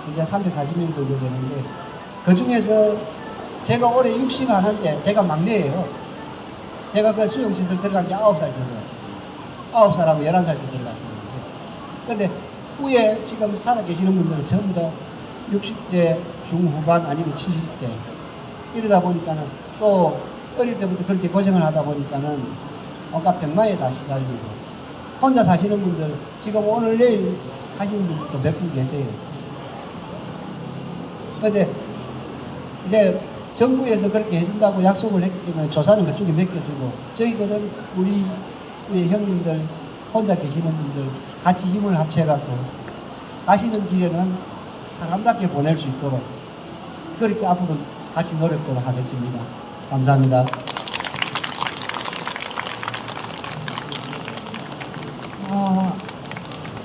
현재 340명 정도 되는데 그 중에서 제가 올해 60을 하는데 제가 막내예요. 제가 그 수용시설 들어간 게 9살 정도. 9살하고 11살 때 들어갔습니다. 근데 후에 지금 살아계시는 분들은 전부 다 60대 중후반 아니면 70대 이러다 보니까는 또 어릴 때부터 그렇게 고생을 하다 보니까는 온갖 병마에 다 시달리고 혼자 사시는 분들 지금 오늘 내일 하시는 분들도 몇 분 계세요. 근데 이제 정부에서 그렇게 해준다고 약속을 했기 때문에 조사는 그쪽에 맡겨주고 저희들은 우리 형님들 혼자 계시는 분들 같이 힘을 합쳐갖고 가시는 길에는 사람답게 보낼 수 있도록 그렇게 앞으로 같이 노력도록 하겠습니다. 감사합니다.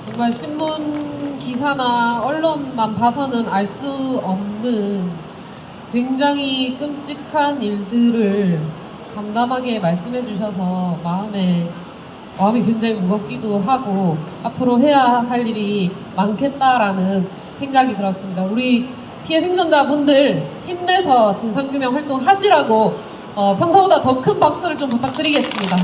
정말 신문 기사나 언론만 봐서는 알 수 없는 굉장히 끔찍한 일들을 담담하게 말씀해 주셔서 마음이 굉장히 무겁기도 하고 앞으로 해야 할 일이 많겠다라는 생각이 들었습니다. 우리 피해 생존자분들 힘내서 진상규명 활동 하시라고 평소보다 더 큰 박수를 좀 부탁드리겠습니다.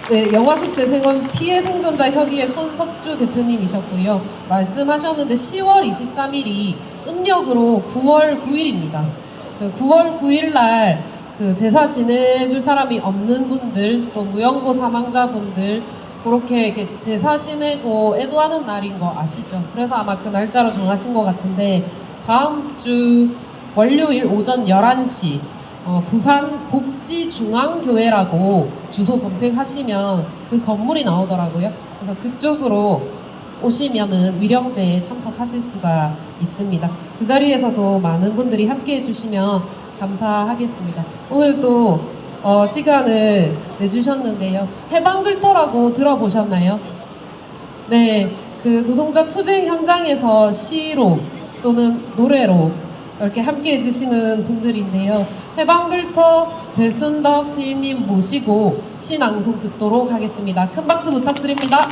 네, 영화숙 재생원 피해 생존자 협의회 손석주 대표님이셨고요. 말씀하셨는데 10월 23일이 음력으로 9월 9일입니다. 9월 9일 날 그 제사 지내줄 사람이 없는 분들, 또 무연고 사망자분들 그렇게 이렇게 제사 지내고 애도하는 날인 거 아시죠? 그래서 아마 그 날짜로 정하신 것 같은데 다음 주 월요일 오전 11시 부산 복지중앙교회라고 주소 검색하시면 그 건물이 나오더라고요. 그래서 그쪽으로 오시면은 위령제에 참석하실 수가 있습니다. 그 자리에서도 많은 분들이 함께 해주시면 감사하겠습니다. 오늘 또 시간을 내주셨는데요. 해방글터라고 들어보셨나요? 네, 그 노동자 투쟁 현장에서 시로 또는 노래로 이렇게 함께 해주시는 분들인데요. 해방글터 배순덕 시인님 모시고 시 낭송 듣도록 하겠습니다. 큰 박수 부탁드립니다.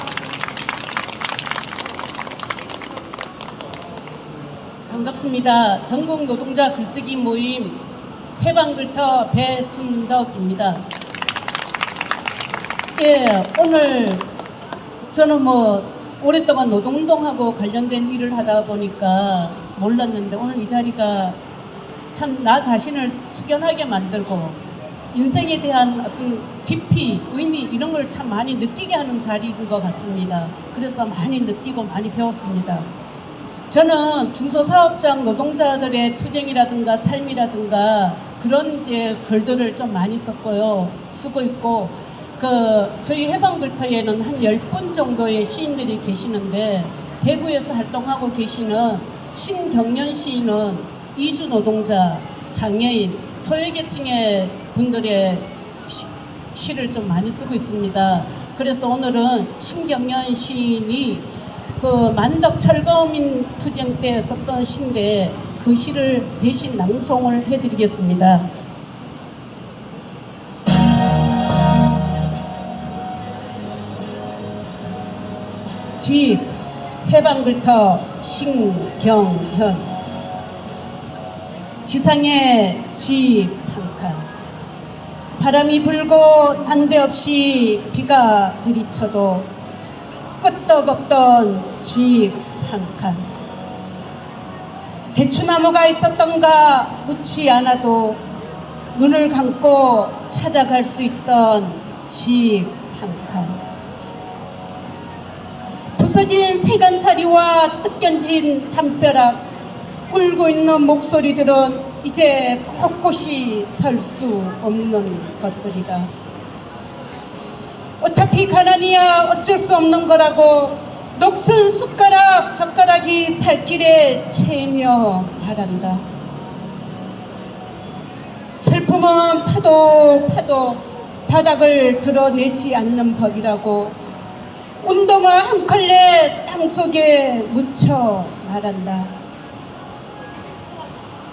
반갑습니다. 전국 노동자 글쓰기 모임 해방글터 배순덕입니다. 예, 오늘 저는 오랫동안 노동운동하고 관련된 일을 하다 보니까 몰랐는데 오늘 이 자리가 참 나 자신을 숙연하게 만들고 인생에 대한 어떤 깊이, 의미 이런 걸 참 많이 느끼게 하는 자리인 것 같습니다. 그래서 많이 느끼고 많이 배웠습니다. 저는 중소사업장 노동자들의 투쟁이라든가 삶이라든가 그런 이제 글들을 좀 많이 쓰고 있고 저희 해방글터에는 한 10분 정도의 시인들이 계시는데 대구에서 활동하고 계시는 신경련 시인은 이주 노동자, 장애인, 소외계층의 분들의 시를 좀 많이 쓰고 있습니다. 그래서 오늘은 신경련 시인이 만덕 철거민 투쟁 때 썼던 시인데 그 시를 대신 낭송을 해드리겠습니다. 집 해방글터 신경현 지상의 집 한 칸 바람이 불고 난데없이 비가 들이쳐도 끄떡없던 집 한 칸. 대추나무가 있었던가 묻지 않아도 눈을 감고 찾아갈 수 있던 집 한 칸. 부서진 세간살이와 뜯겨진 담벼락, 울고 있는 목소리들은 이제 곳곳이 설 수 없는 것들이다. 어차피 가난이야 어쩔 수 없는 거라고 녹슨 숟가락 젓가락이 발길에 채며 바란다. 슬픔은 파도 바닥을 드러내지 않는 법이라고 운동화 한 컬레 땅속에 묻혀 말한다.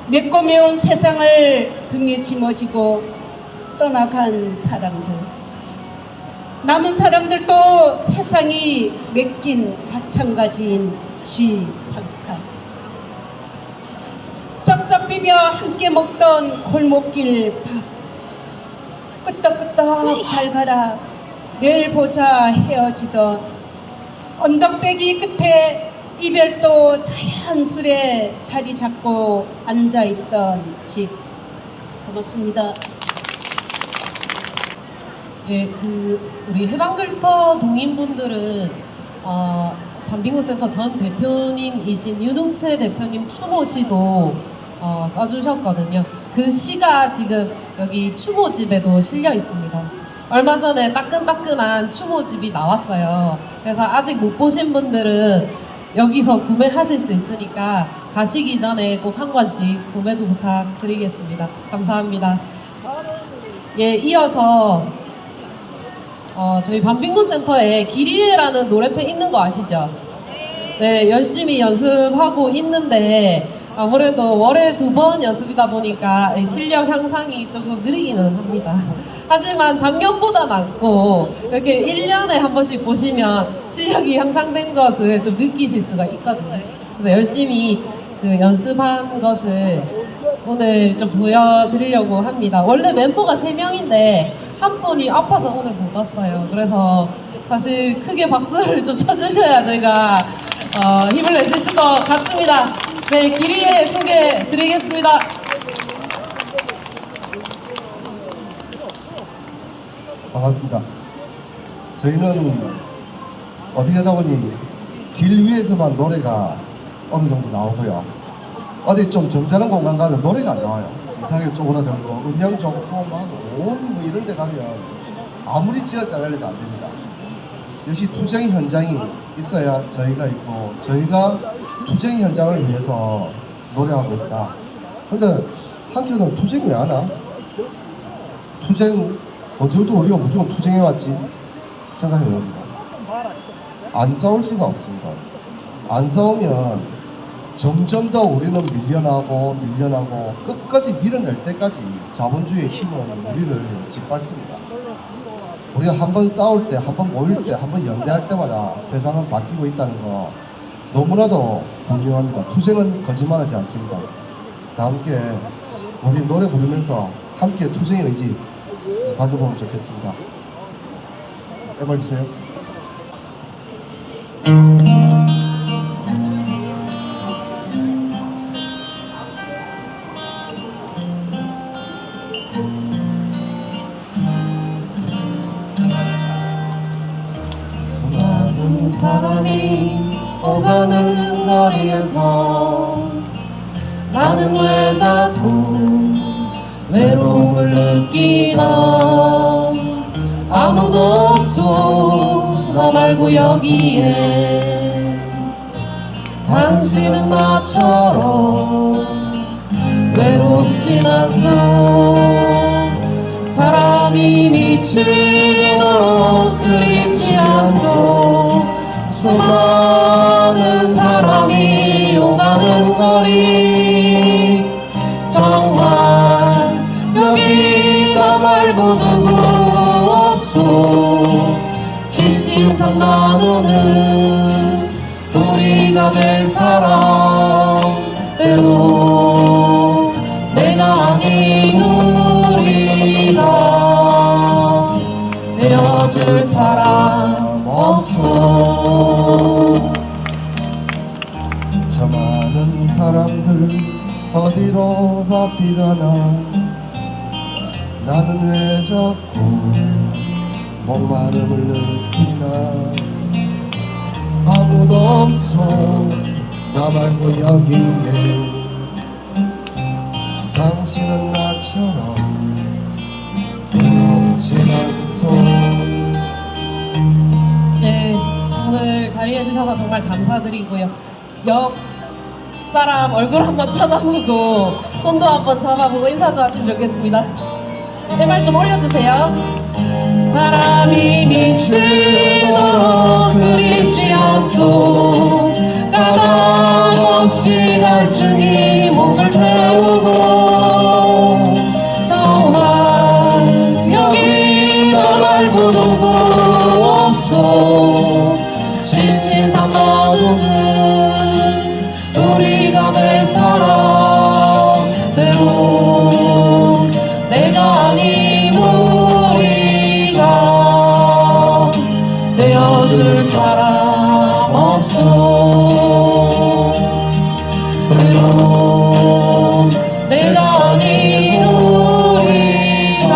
맵고 매운 세상을 등에 짊어지고 떠나간 사람들, 남은 사람들도 세상이 맺긴 마찬가지인 쥐 한 칸. 썩썩 비벼 함께 먹던 골목길 밥, 끄떡끄떡 잘 가라 내일 보자 헤어지던 언덕배기 끝에 이별도 자연스레 자리 잡고 앉아있던 집. 고맙습니다. 네, 우리 해방글터 동인분들은 반빙구센터 전 대표님이신 윤웅태 대표님 추모시도 써주셨거든요. 그 시가 지금 여기 추모집에도 실려 있습니다. 얼마 전에 따끈따끈한 추모집이 나왔어요. 그래서 아직 못 보신 분들은 여기서 구매하실 수 있으니까 가시기 전에 꼭 한 권씩 구매도 부탁드리겠습니다. 감사합니다. 예, 이어서 저희 반빙구센터에 기리에라는 노래패 있는 거 아시죠? 네, 열심히 연습하고 있는데 아무래도 월에 2번 연습이다 보니까 실력 향상이 조금 느리기는 합니다. 하지만 작년보다 낫고 이렇게 1년에 한 번씩 보시면 실력이 향상된 것을 좀 느끼실 수가 있거든요. 그래서 열심히 그 연습한 것을 오늘 좀 보여드리려고 합니다. 원래 멤버가 3명인데 한 분이 아파서 오늘 못 왔어요. 그래서 사실 크게 박수를 좀 쳐주셔야 저희가 힘을 낼 수 있을 것 같습니다. 네, 기리에 소개 드리겠습니다. 반갑습니다. 저희는 어떻게 하다 보니 길 위에서만 노래가 어느 정도 나오고요. 어디 좀 점잖은 공간 가면 노래가 안 나와요. 이상하게 쪼그라들고 음향 좋고 뭐 이런 데 가면 아무리 지어짜내려도 안 됩니다. 역시 투쟁 현장이 있어야 저희가 있고 저희가 투쟁 현장을 위해서 노래하고 있다. 근데 한켠은 투쟁 왜 하나? 투쟁 언제부터 우리가 무조건 투쟁해왔지? 생각해 봅니다. 안 싸울 수가 없습니다. 안 싸우면 점점 더 우리는 밀려나고 끝까지 밀어낼 때까지 자본주의의 힘은 우리를 짓밟습니다. 우리가 한번 싸울 때, 한번 모일 때, 한번 연대할 때마다 세상은 바뀌고 있다는 거 너무나도 분명합니다. 투쟁은 거짓말하지 않습니다. 다 함께 우리 노래 부르면서 함께 투쟁의 의지 가져보면 좋겠습니다. 해봐 주세요. 수많은 사람이 오가는 거리에서 나는 왜 자꾸 외로움을 느끼나. 아무도 없어 나 말고 여기에. 당신은 나처럼 외롭진 않소. 사람이 미치도록 그립지 않소. 수많은 사람이 오가는 거리 정말 여기 나 말고 누구 없소. 지친 삶 나누는 우리가 될 사람대로 내가 아닌 우리가 되어줄 사람 없어. 저 많은 사람들 어디로 바삐가나 나는 왜 자꾸 목마름을 느끼나. 아무도 없어 나 말고 여기에. 당신은 나처럼 부럽진 않소. 네, 오늘 자리해 주셔서 정말 감사드리고요. 옆 사람 얼굴 한번 쳐다보고 손도 한번 잡아보고 인사도 하시면 좋겠습니다. 해말 좀 올려주세요. 사람이 미치도록 그립지 않소. 까닭없이 갈증이 목을 태우고 정말 여기 나 말고 누구 없소. 지친 삶 나누는 우리가 될 사람대로 내가 아닌 우리가 되어줄 사람 없소. 그럼 내가 아닌 우리가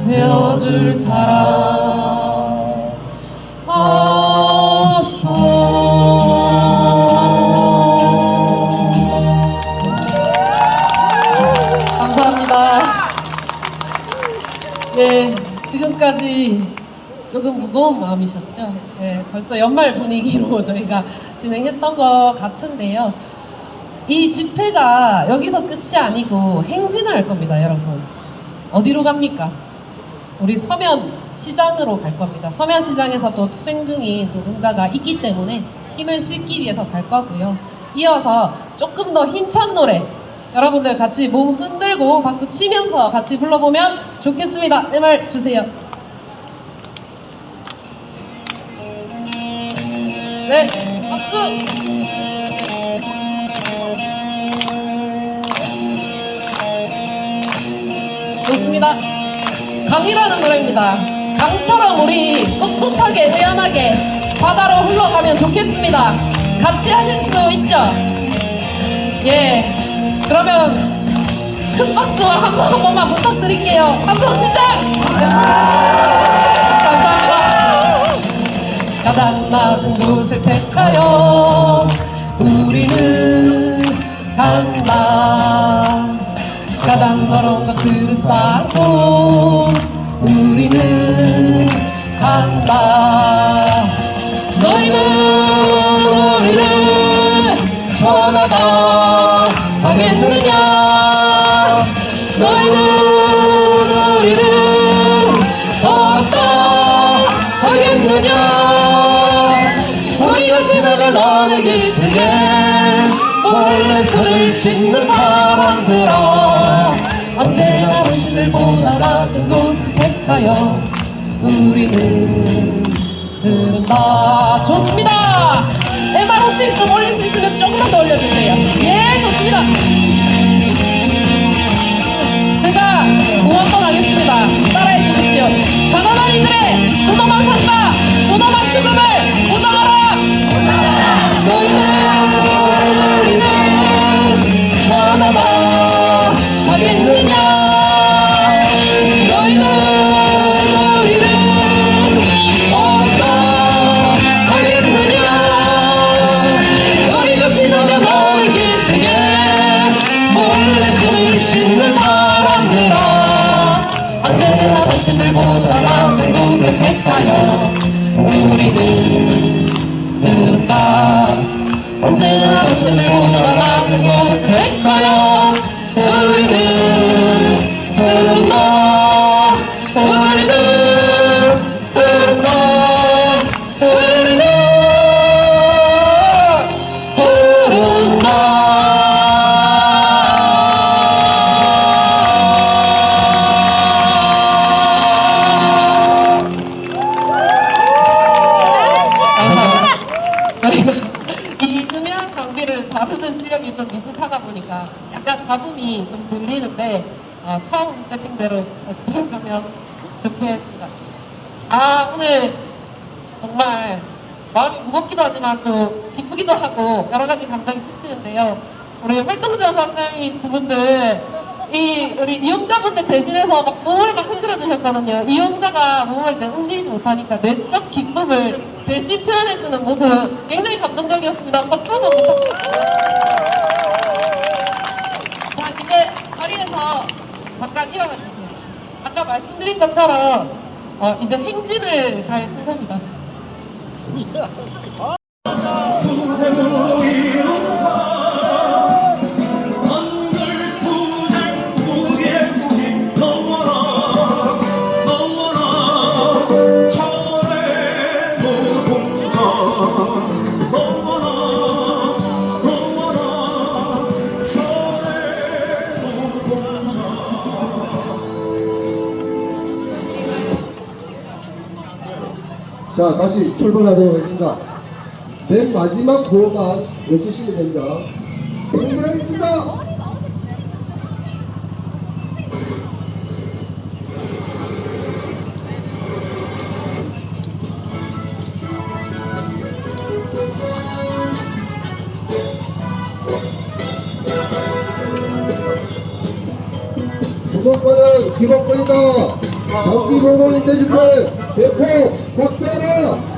되어줄 사람 감사합니다. 네, 지금까지 조금 무거운 마음이셨죠? 네, 벌써 연말 분위기로 저희가 진행했던 것 같은데요. 이 집회가 여기서 끝이 아니고 행진을 할 겁니다, 여러분. 어디로 갑니까? 우리 서면 시장으로 갈 겁니다. 서면 시장에서 또 투쟁 중인 노동자가 있기 때문에 힘을 실기 위해서 갈 거고요. 이어서 조금 더 힘찬 노래 여러분들 같이 몸 흔들고 박수 치면서 같이 불러보면 좋겠습니다. MR 주세요. 네, 박수! 좋습니다. 강이라는 노래입니다. 강처럼 우리 꿋꿋하게 태연하게 바다로 흘러가면 좋겠습니다. 같이 하실 수 있죠? 예. 그러면 큰 박수와 함성 한 번만 부탁드릴게요. 함성 시작! 감사합니다. 가장 낮은 곳을 택하여 우리는 간다. 가장 더러운 것들을 쌓고 우리는 간다. 너희는 우리를 전하다 하겠느냐. 너희는 우리를 떠났다 하겠느냐. 우리가 지나간 어느 기슭에 몰래 손을 씻는 사람들아, 언제나 당신들보다 낮은 곳을 택하여 우리는 흐른다. 좋습니다. MR 혹시 좀 올릴 수 있으면 조금만 더 올려주세요. 예, 좋습니다. 제가 뭐 한번 하겠습니다. 따라해 주십시오. 가난한 이들의 존엄한 삶과 존엄한 죽음을 보장하라. 너희는 우리를 전하다 하겠느냐. 너희는 우리를 없다 하겠느냐. 우리가 지나간 어느 기슭에 몰래 손을 씻는 사람들아, 언제나 당신들보다 낮은 곳을 택하여 우리는 흐른다. 언제나 당신들보다 낮은 곳을 택하여 우리는 흐른다. 우리는 흐른다. 우리는 흐른다. 저희가 이 음향 장비를 다루는 실력이 좀 미숙하다 보니까 약간 잡음이 좀 들리는데 처음 세팅대로 다시 돌아가 됐으면 좋겠습니다. 아, 오늘 정말 마음이 무겁기도 하지만 또 기쁘기도 하고 여러 가지 감정이 스치는데요. 우리 활동지원 선생님 두 분들 우리 이용자분들 대신해서 막 몸을 막 흔들어 주셨거든요. 이용자가 몸을 이제 움직이지 못하니까 내적 기쁨을 대신 표현해주는 모습 굉장히 감동적이었습니다. 박수 한번 부탁드립니다. 자, 이제 자리에서 잠깐 일어나 주세요. 아까 말씀드린 것처럼 이제 행진을 갈 순서입니다. 자, 다시 출발하도록 하겠습니다. 맨 마지막 구호만 외치시면 됩니다. 행진하겠습니다. 주거권은 기본권이다. 장기 공공임대주택 대폭 확대하라.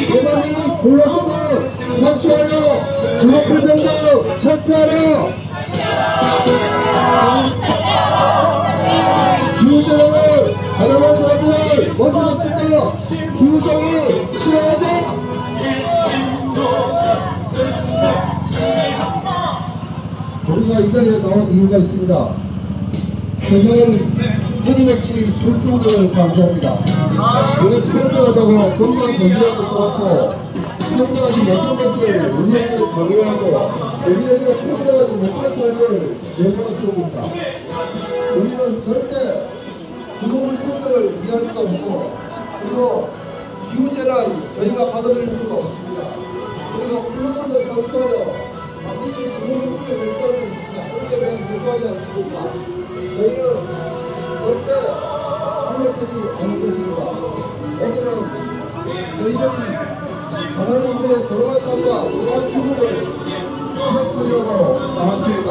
대만이 불러서도 환수하여 주거불평등 철폐하라. 기후재난을 가난한 사람들을 먼저 잡친다. 기후정의 실현하자. 우리가 이 자리에 나온 이유가 있습니다. 세상은 끊임없이 불평등을 강조합니다. 왜 평등하다고 돈만 건드려도 써왔고 평등하지 못한 것을 우리에게 강요하고 우리에게 평등하지 못한 삶을 내놓아 줍니다. 우리는 절대 주거불평등을 이해할 수 없고 그리고 기후재난 저희가 받아들일 수가 없습니다. 우리가 불로소득 감수하여 반드시 주거불평등을 결정할 수 있습니다. 그런데 왜 결정하지 않습니까? 저희는 절대 물러서지 않을 것입니다. 오늘은 저희들이 가난한 이들의 조용한 삶과 조용한 죽음을 기억하려고 나왔습니다.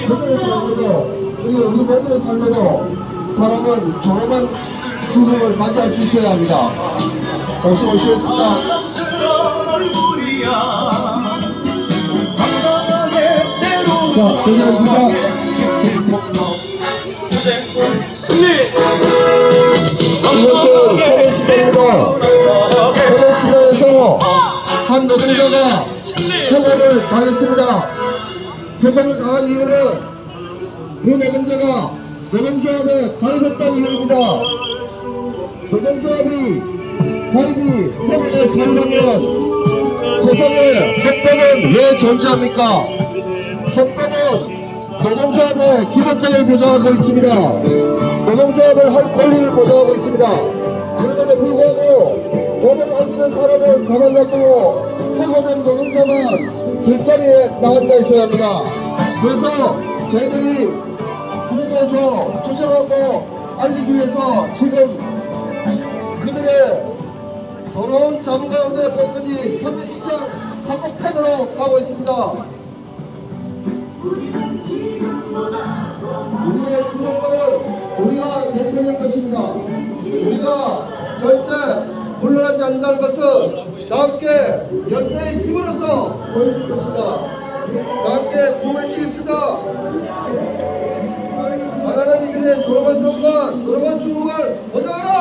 그들의 삶에도 그리고 우리 모두의 삶에도 사람은 조용한 죽음을 맞이할 수 있어야 합니다. 잠시 쉬겠습니다. 자, 조심하겠습니다. 이것은 서울시장입니다. 서울시장에서 한 노동자가 해고를 당했습니다. 해고를 당한 이유는 그 노동자가 노동조합에 가입했다는 이유입니다. 노동조합이 가입이 해고에 사유라면 세상에 헌법은 왜 존재합니까? 헌법은 노동조합의 기본권을 보장하고 있습니다. 노동조합을 할 권리를 보장하고 있습니다. 그럼에도 불구하고 법을 어기는 사람을 가만 놔두고 해고된 노동자만 길거리에 나앉아 있어야 합니다. 그래서 저희들이 그에 대해서 투쟁하고 알리기 위해서 지금 그들의 더러운 자본 가운데 끝까지 서울시장 한복판으로 가고 있습니다. 우리의 기본권은 우리가 되찾을 것입니다. 우리가 절대 물러나지 않는다는 것은 다 함께 연대의 힘으로써 보여줄 것입니다. 다 함께 구호해주겠습니다. 가난한 이들의 조롱한 삶과 조롱한 죽음을 보장하라.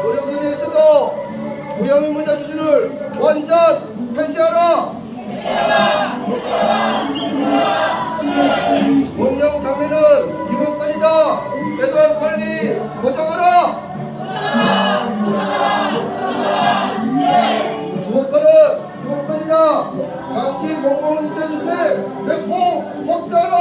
노력에 비해서도 무형의무자 기준을 완전 폐지하라. 공영 장려는 기본권이다. 빼돌 관리 보장하라. 주거권은 기본권이다. 장기 공공임대주택 대폭 확대하라.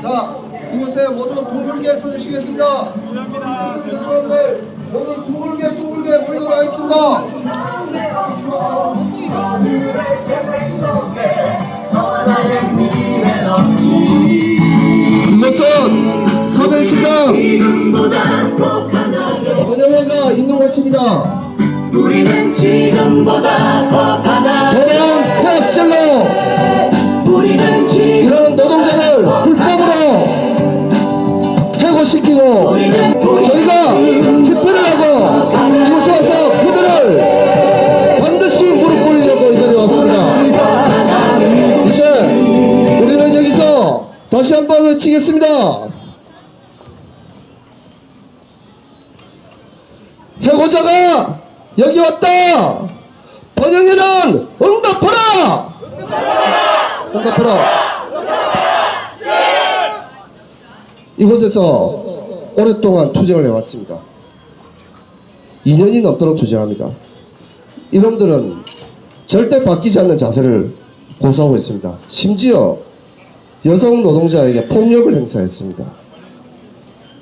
자, 이곳에 모두 둥글게 서주시겠습니다. 여러분들 모두 둥글게 모이도록 하겠습니다. 이곳은 서면시장 번영회가 있는 곳입니다. 우리는 지금보다 더 가난해. 더러운 폐업질로 우리는 이런 노동자를 불법으로 해고시키고 저희가 집회를 하고 이곳에 와서 그들을 반드시 무릎 꿇으려고 이 자리에 왔습니다. 이제 우리는 여기서 다시 한번 외치겠습니다. 해고자가 여기 왔다. 번영이는 응답하라. 응답하라. 이곳에서 오랫동안 투쟁을 해왔습니다. 2년이 넘도록 투쟁합니다. 이놈들은 절대 바뀌지 않는 자세를 고수하고 있습니다. 심지어 여성 노동자에게 폭력을 행사했습니다.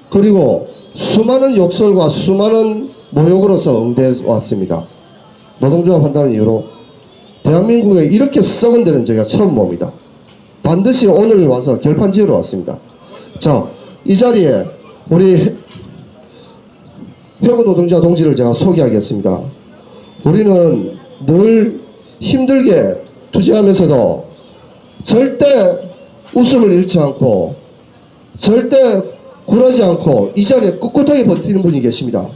그리고 수많은 욕설과 수많은 모욕으로서 응대해 왔습니다. 노동조합 한다는 이유로 대한민국에 이렇게 썩은 데는 저희가 처음 봅니다. 반드시 오늘 와서 결판 지으러 왔습니다. 자, 이 자리에 우리 해고 노동자 동지를 제가 소개하겠습니다. 우리는 늘 힘들게 투쟁하면서도 절대 웃음을 잃지 않고 절대 굴하지 않고 이 자리에 꿋꿋하게 버티는 분이 계십니다.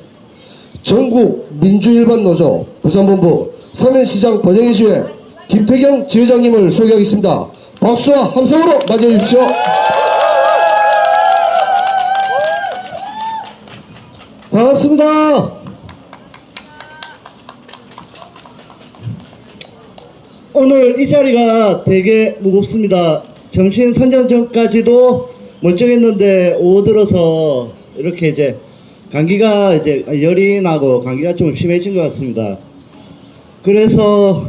전국 민주일반노조 부산본부 서면시장 번영회주의 김태경 지회장님을 소개하겠습니다. 박수와 함성으로 맞이해 주십시오. 반갑습니다. 오늘 이 자리가 되게 무겁습니다. 정신 선전 전까지도 멀쩡했는데 오후 들어서 이렇게 이제 감기가 이제 열이 나고 감기가 좀 심해진 것 같습니다. 그래서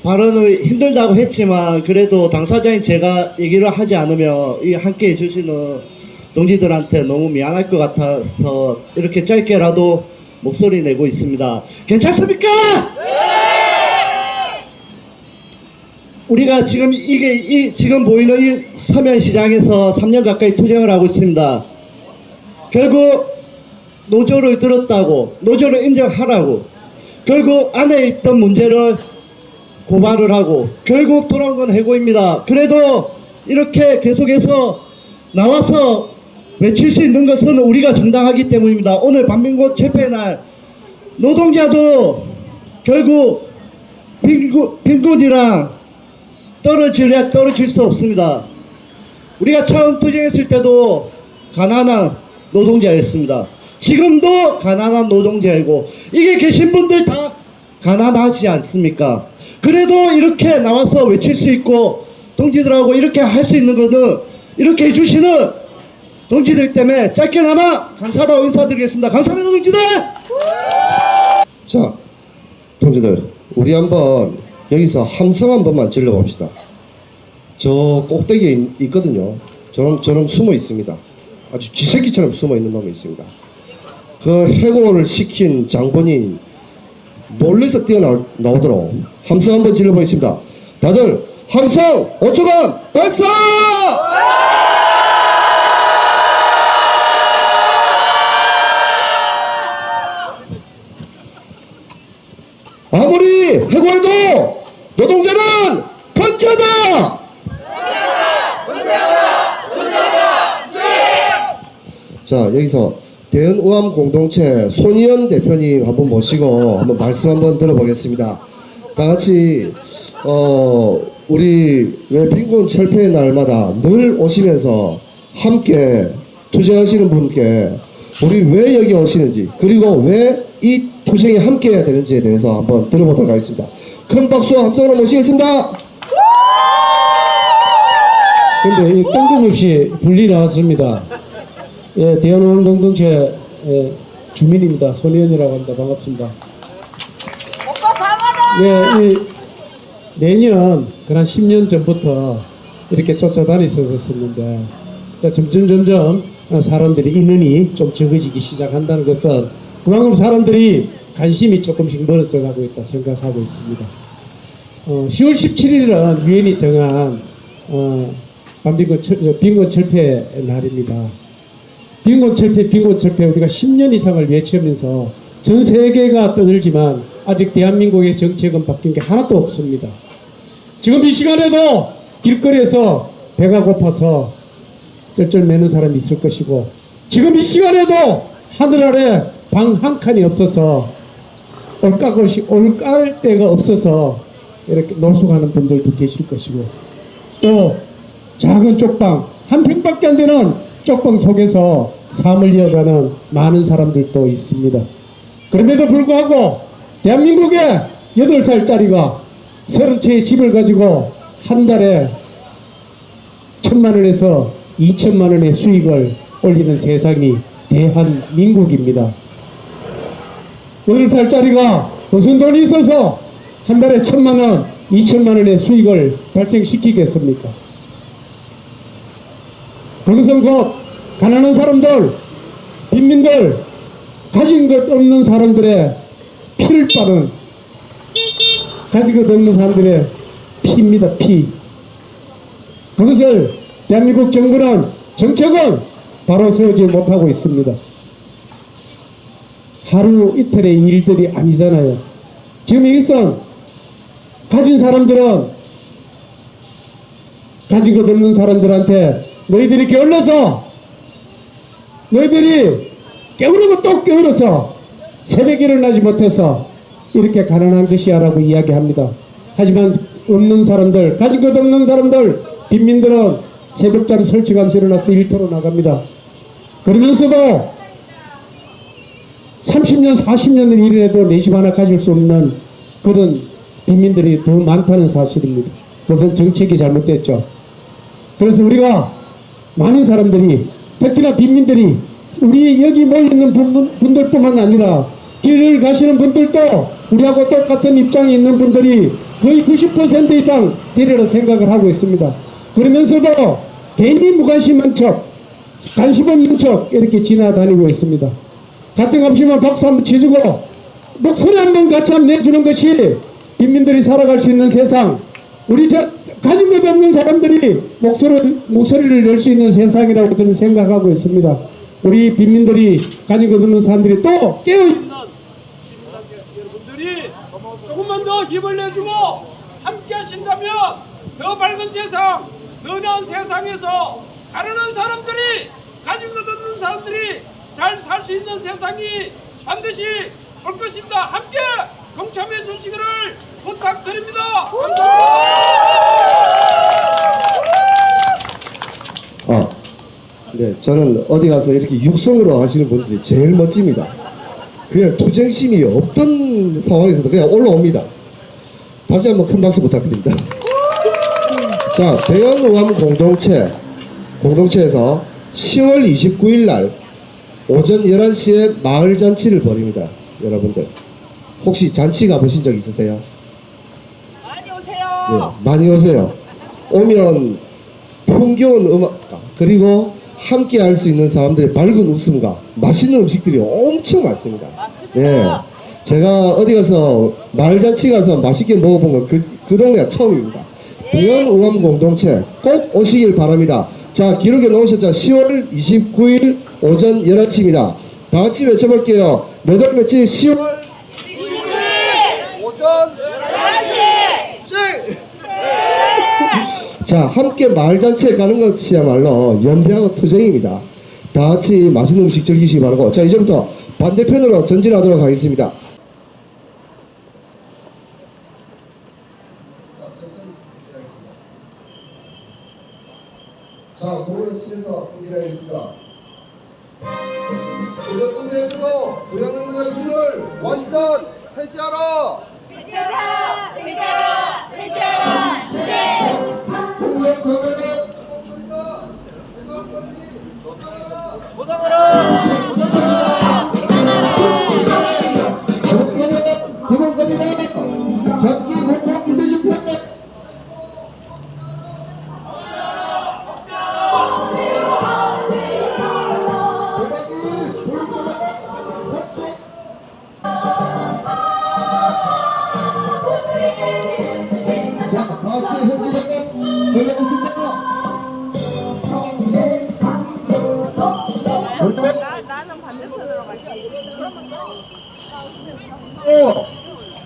발언을 힘들다고 했지만 그래도 당사자인 제가 얘기를 하지 않으면 이 함께 해주시는 동지들한테 너무 미안할 것 같아서 이렇게 짧게라도 목소리 내고 있습니다. 괜찮습니까? 우리가 지금 지금 보이는 이 서면시장에서 3년 가까이 투쟁을 하고 있습니다. 결국 노조를 들었다고, 노조를 인정하라고, 결국 안에 있던 문제를 고발을 하고, 결국 돌아온 건 해고입니다. 그래도 이렇게 계속해서 나와서 외칠 수 있는 것은 우리가 정당하기 때문입니다. 오늘 반민국 집회의 날 노동자도 결국 빈곤이랑 떨어질 수 없습니다. 우리가 처음 투쟁했을 때도 가난한 노동자였습니다. 지금도 가난한 노동자이고 이게 계신 분들 다 가난하지 않습니까? 그래도 이렇게 나와서 외칠 수 있고 동지들하고 이렇게 할 수 있는 것은 이렇게 해주시는 동지들 때문에 짧게나마 감사하다고 인사드리겠습니다. 감사합니다, 동지들! 자, 동지들, 우리 한번 여기서 함성 한 번만 질러봅시다. 저 꼭대기에 있거든요. 저놈 숨어 있습니다. 아주 쥐새끼처럼 숨어 있는 놈이 있습니다. 그 해고를 시킨 장본인 몰래서 뛰어나오도록 함성 한번 질러보겠습니다. 다들 함성 5초간 발사! 아무리 해고해도 노동자는 건재하다! 자, 여기서 대연우암 공동체 손희연 대표님 한번 모시고 한번 말씀 한번 들어보겠습니다. 다 같이 우리 왜 빈곤 철폐의 날마다 늘 오시면서 함께 투쟁하시는 분께 우리 왜 여기 오시는지 그리고 왜 이 투쟁에 함께 해야 되는지에 대해서 한번 들어보도록 하겠습니다. 큰 박수와 함성으로 모시겠습니다. 근데 이 뜬금없이 분리 나왔습니다. 예, 대연우암 공동체 주민입니다. 손희연이라고 합니다. 반갑습니다. 네, 내년 한 10년 전부터 이렇게 쫓아다녔었는데 점점 사람들이 인원이 좀 적어지기 시작한다는 것은 그만큼 사람들이 관심이 조금씩 멀어져 가고 있다 생각하고 있습니다. 10월 17일은 유엔이 정한 빈곤 철폐 날입니다. 빈곤 철폐 우리가 10년 이상을 외치면서 전 세계가 떠들지만 아직 대한민국의 정책은 바뀐 게 하나도 없습니다. 지금 이 시간에도 길거리에서 배가 고파서 쩔쩔매는 사람이 있을 것이고, 지금 이 시간에도 하늘 아래 방 한 칸이 없어서 올깔 데가 없어서 이렇게 노숙하는 분들도 계실 것이고, 또 작은 쪽방 한 평밖에 안 되는 쪽방 속에서 삶을 이어가는 많은 사람들도 있습니다. 그럼에도 불구하고 대한민국의 8살짜리가 30채의 집을 가지고 한 달에 1,000만 원에서 2천만 원의 수익을 올리는 세상이 대한민국입니다. 8살짜리가 무슨 돈이 있어서 한 달에 1,000만 원, 2천만 원의 수익을 발생시키겠습니까? 그것은 곧 가난한 사람들, 빈민들, 가진 것 없는 사람들의 피를 빠는, 가진 것 없는 사람들의 피입니다. 피. 그것을 대한민국 정부는, 정책은 바로 세우지 못하고 있습니다. 하루 이틀의 일들이 아니잖아요. 지금 이것은 가진 사람들은 가진 것 없는 사람들한테 너희들이 게을러서, 너희들이 깨우르고 또 깨우러서 새벽에 일어나지 못해서 이렇게 가난한 것이야 라고 이야기합니다. 하지만 없는 사람들, 가진 것 없는 사람들, 빈민들은 새벽잠 설치하면서 일어나서 일터로 나갑니다. 그러면서도 30년, 40년을 일해도 내 집 하나 가질 수 없는 그런 빈민들이 더 많다는 사실입니다. 그것은 정책이 잘못됐죠. 그래서 우리가 많은 사람들이, 특히나 빈민들이, 우리 여기 모여있는 분들뿐만 아니라 길을 가시는 분들도 우리하고 똑같은 입장에 있는 분들이 거의 90% 이상 되리라 생각을 하고 있습니다. 그러면서도 괜히 무관심한 척, 관심 없는 척 이렇게 지나다니고 있습니다. 같은 값이면 박수 한번 치주고 목소리 한번 같이 한번 내주는 것이 빈민들이 살아갈 수 있는 세상, 우리 가진 것 없는 사람들이 목소리를 낼 수 있는 세상이라고 저는 생각하고 있습니다. 우리 빈민들이, 가진 것 없는 사람들이 또 깨어있는 여러분들이 조금만 더 힘을 내주고 함께 하신다면 더 밝은 세상, 더 나은 세상에서 가난한 사람들이, 가진 것 없는 사람들이 잘 살 수 있는 세상이 반드시 올 것입니다. 함께 동참해 주시기를 부탁드립니다. 감사합니다. 네, 저는 어디 가서 이렇게 육성으로 하시는 분들이 제일 멋집니다. 그냥 투쟁심이 없던 상황에서도 그냥 올라옵니다. 다시 한번 큰 박수 부탁드립니다. 자, 대연우암 공동체에서 10월 29일 날 오전 11시에 마을 잔치를 벌입니다. 여러분들 혹시 잔치 가보신 적 있으세요? 많이 오세요. 네, 많이 오세요. 오면 풍겨운 음악과 그리고 함께 할 수 있는 사람들의 밝은 웃음과 맛있는 음식들이 엄청 많습니다. 네, 제가 어디 가서 마을잔치 가서 맛있게 먹어본 건 그 동네가 처음입니다. 대연우암 공동체 꼭 오시길 바랍니다. 자, 기록에 넣으셨죠? 10월 29일 오전 11시입니다. 다 같이 외쳐볼게요. 몇 월 며칠? 10월 29일 오전 11시! 자, 함께 마을잔치에 가는 것이야말로 연대하고 투쟁입니다. 다 같이 맛있는 음식 즐기시기 바라고. 자, 이제부터 반대편으로 전진하도록 하겠습니다. 자, 공연실에서 인지하겠습니다. 이번 무대에서도 부양능력의 줄을 완전 해체하라! 해체하라! 해체하라! 해체하라! 투쟁! 공연 장면은 보상하라! 보상하라! 조건은 기본권이다! 장기 공공 임대주택! 나는 반대편으로 갈게.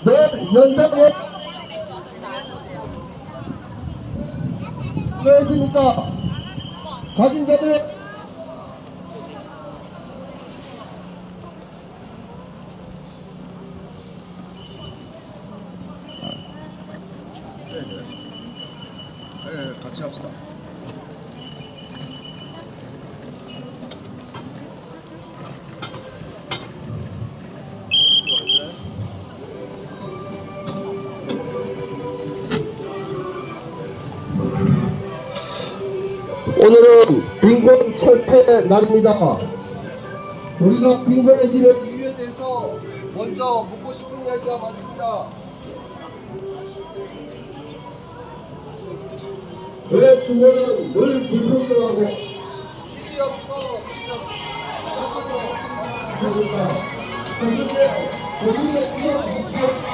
네, 연답에 안녕하십니까. 가진 자들의 네, 같이 합시다. 오늘은 빈곤 철폐 날입니다. 우리가 빈곤해지는 이유에 대해서 먼저 묻고 싶은 이야기가 많습니다. 왜 주거는 늘 불평등하고 질이 없어 그러니까 선생님 본인의 수업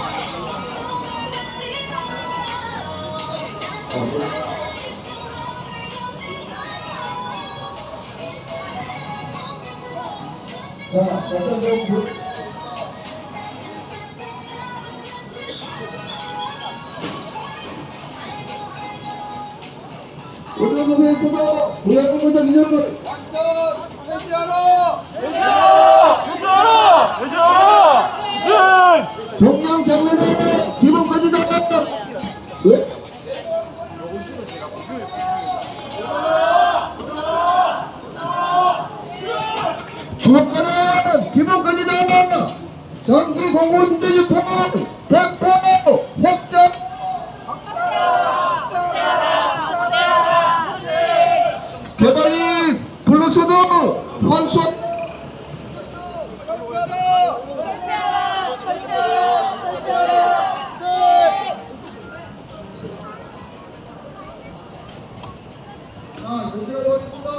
자, 다시 한번 올라가면서도 무양공무적 이념을 완전 해체하라! 동양 장면의 기본까지 다 왜? 주목하는 기본까지 다 장기 공무원대 유통은 100% 확정! 개발이 불로소득 환수 자, 전진하러 가겠습니다.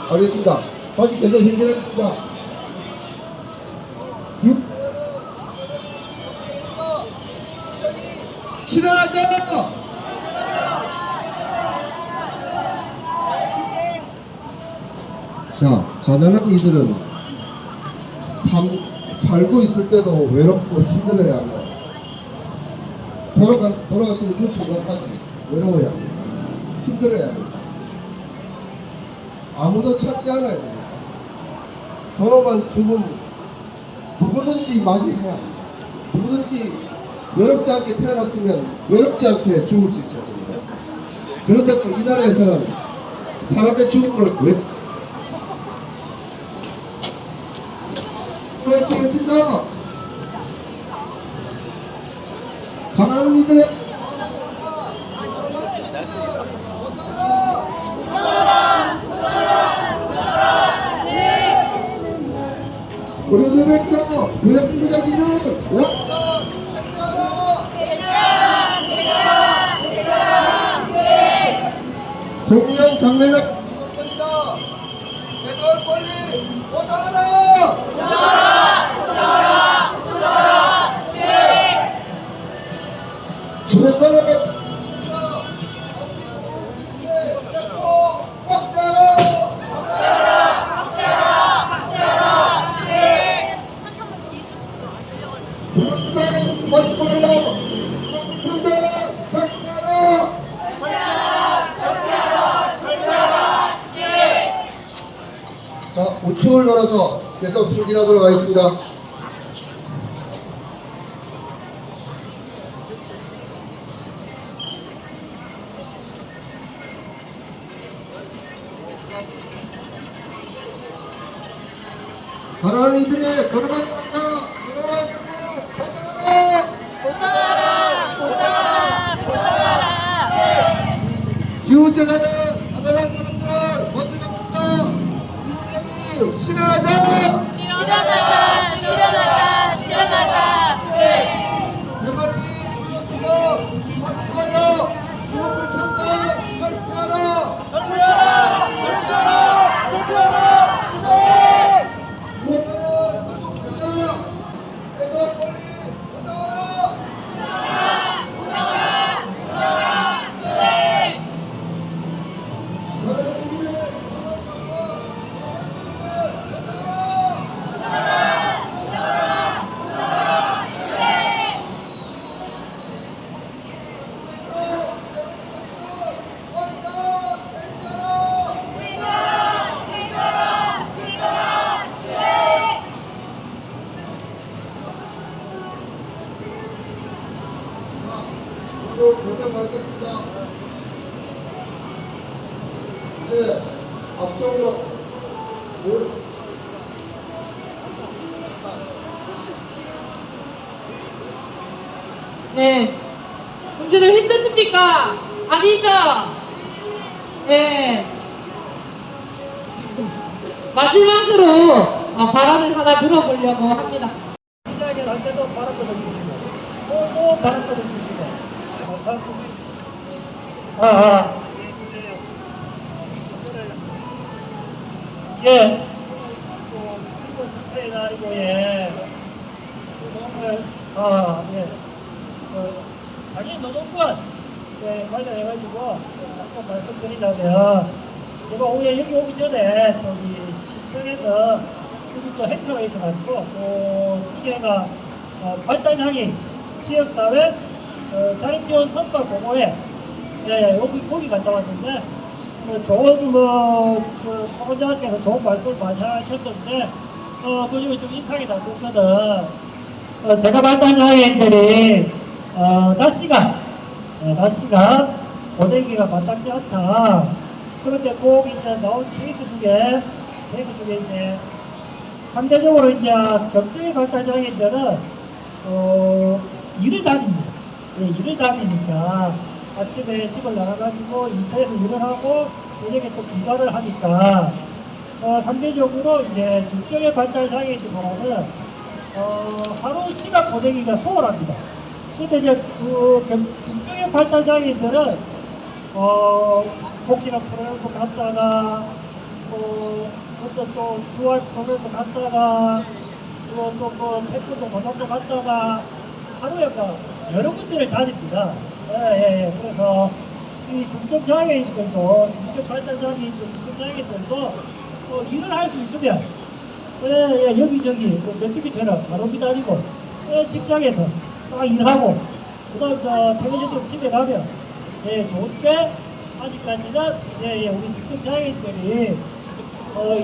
알겠습니다. 다시 계속 행진하겠습니다. 실현하자! 자, 가난한 이들은 살고 있을 때도 외롭고 힘들어야 합니다. 돌아가시는 그 순간까지 외로워야 합니다. 힘들어야 합니다. 아무도 찾지 않아야 됩니다. 존엄한 죽음 누구든지 맞이해야 합니다. 누구든지 외롭지 않게 태어났으면 외롭지 않게 죽을 수 있어야 됩니다. 그런데 또 이 나라에서는 사람의 죽음을 외치겠습니다. 가난한 이들의 우리들 백성 부역기부자 기준 공영 장래는 개별 권리 보장하라! 주거는 자, 우측을 돌아서 계속 승진하도록 하겠습니다. 가난한 이들의 걸음을 닦아 보상하라! 보상하라! 보상하라! 기후재난은 가난한 사람들 먼저 잡는다. 실현하자! 실현하자! 실현하자! 실현하자! 대만이 무엇이고 확보하여 수업을 평가 철폐하라! 철폐하라! 철폐하라! 철폐하라! 무엇보다 노동자자 대거 권리 보장하라! 보장하라! 보장하라! 네! 고생 많으셨습니다. 이제 앞쪽으로 네. 형제들 힘드십니까? 아니죠? 네. 마지막으로 발언을 하나 들어보려고 합니다. 시작을 할 때도 바람 걷어주시고 또 바람 걷어주시고 예. 이거 축하의 날이고 예. 오늘 예. 자기 노동권 관련해가지고 잠깐 말씀드리자면 제가 오늘 여기 오기 전에 저기 시청에서 또 행사가 있어가지고 또 기계가 발달장애인 지역사회 장애지원 선발 공모회 거기 갔다 왔는데 좋은 후보자께서 좋은 말씀을 많이 하셨던데 그 중에 좀 인상이 남았거든. 제가 발달장애인들이 날씨가 고데기가 마땅치 않다. 그런데 꼭 이제 나온 케이스 중에 이제 상대적으로 이제 경증의 발달장애인들은 일을 다닙니다. 예, 일을 다니니까 아침에 집을 나가가지고 인터에서 일을 하고 저녁에 또 귀가를 하니까 상대적으로 이제 중증의 발달장애인들보다는 하루 시간 보내기가 수월합니다. 근데 이제 중증의 발달장애인들은 복지나 프로그램도 갔다가 어떤 또 주말 프로그램도 갔다가 또 태권도 도장도 갔다가 하루에 여러 군데를 다닙니다. 예. 그래서 이 중증장애인들도 중증발달장애인들도 일을 할 수 있으면 여기저기 메뚜기처럼 바로 다니고 직장에서 딱 일하고 그다음 퇴근시점 집에 가면 좋은데 아직까지는 우리 중증장애인들이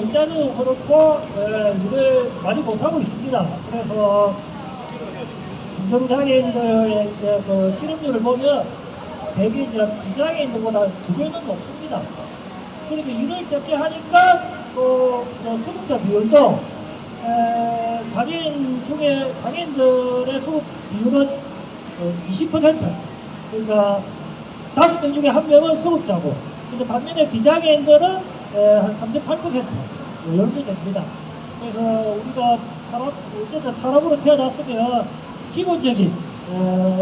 일단은 그렇고 일을 많이 못하고 있습니다. 그래서 중증장애인들의 그 실업률을 보면 대개 이제 비장애인들보다 2배는 높습니다. 그리고 일을 적게 하니까 수급자 비율도 장애인들의 수급 비율은 20%. 그러니까 5명 중에 1명은 수급자고, 근데 반면에 비장애인들은 한 38% 이렇게 됩니다. 그래서 우리가 어쨌든 사람으로 태어났으면 기본적인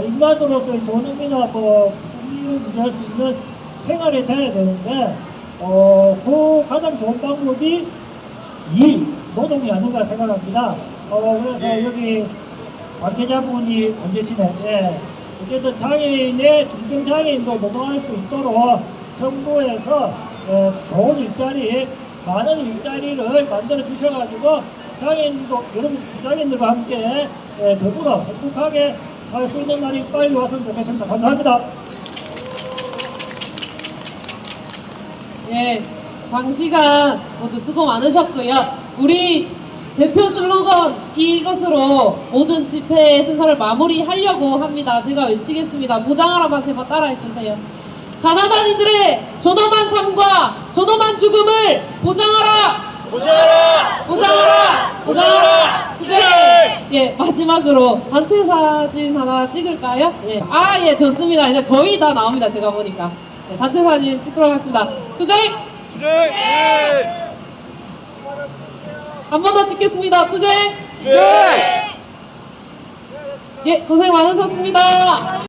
인간으로서의 좋은 의미나 뭐 승리를 유지할 수 있는 생활이 돼야 되는데 그 가장 좋은 방법이 노동이 아닌가 생각합니다. 그래서 여기 관계자분이 안 계시는데 어쨌든 장애인의 중증장애인도 노동할 수 있도록 정부에서 좋은 일자리, 많은 일자리를 만들어 주셔가지고 장애인도 여러분 장애인들과 함께 더불어 행복하게 살 수 있는 날이 빨리 왔으면 좋겠습니다. 감사합니다. 예, 장시간 모두 수고 많으셨고요. 우리 대표 슬로건 이것으로 모든 집회 순서를 마무리하려고 합니다. 제가 외치겠습니다. 보장하라만 세 번 따라해주세요. 가나다니들의 존엄한 삶과 존엄한 죽음을 보장하라! 보장하라! 보장하라! 보장하라! 주제! 예, 마지막으로 단체 사진 하나 찍을까요? 예. 예, 좋습니다. 이제 거의 다 나옵니다. 제가 보니까. 네, 단체 사진 찍도록 하겠습니다. 투쟁! 투쟁! 한 번 더 찍겠습니다. 투쟁! 투쟁! 예, 고생 많으셨습니다.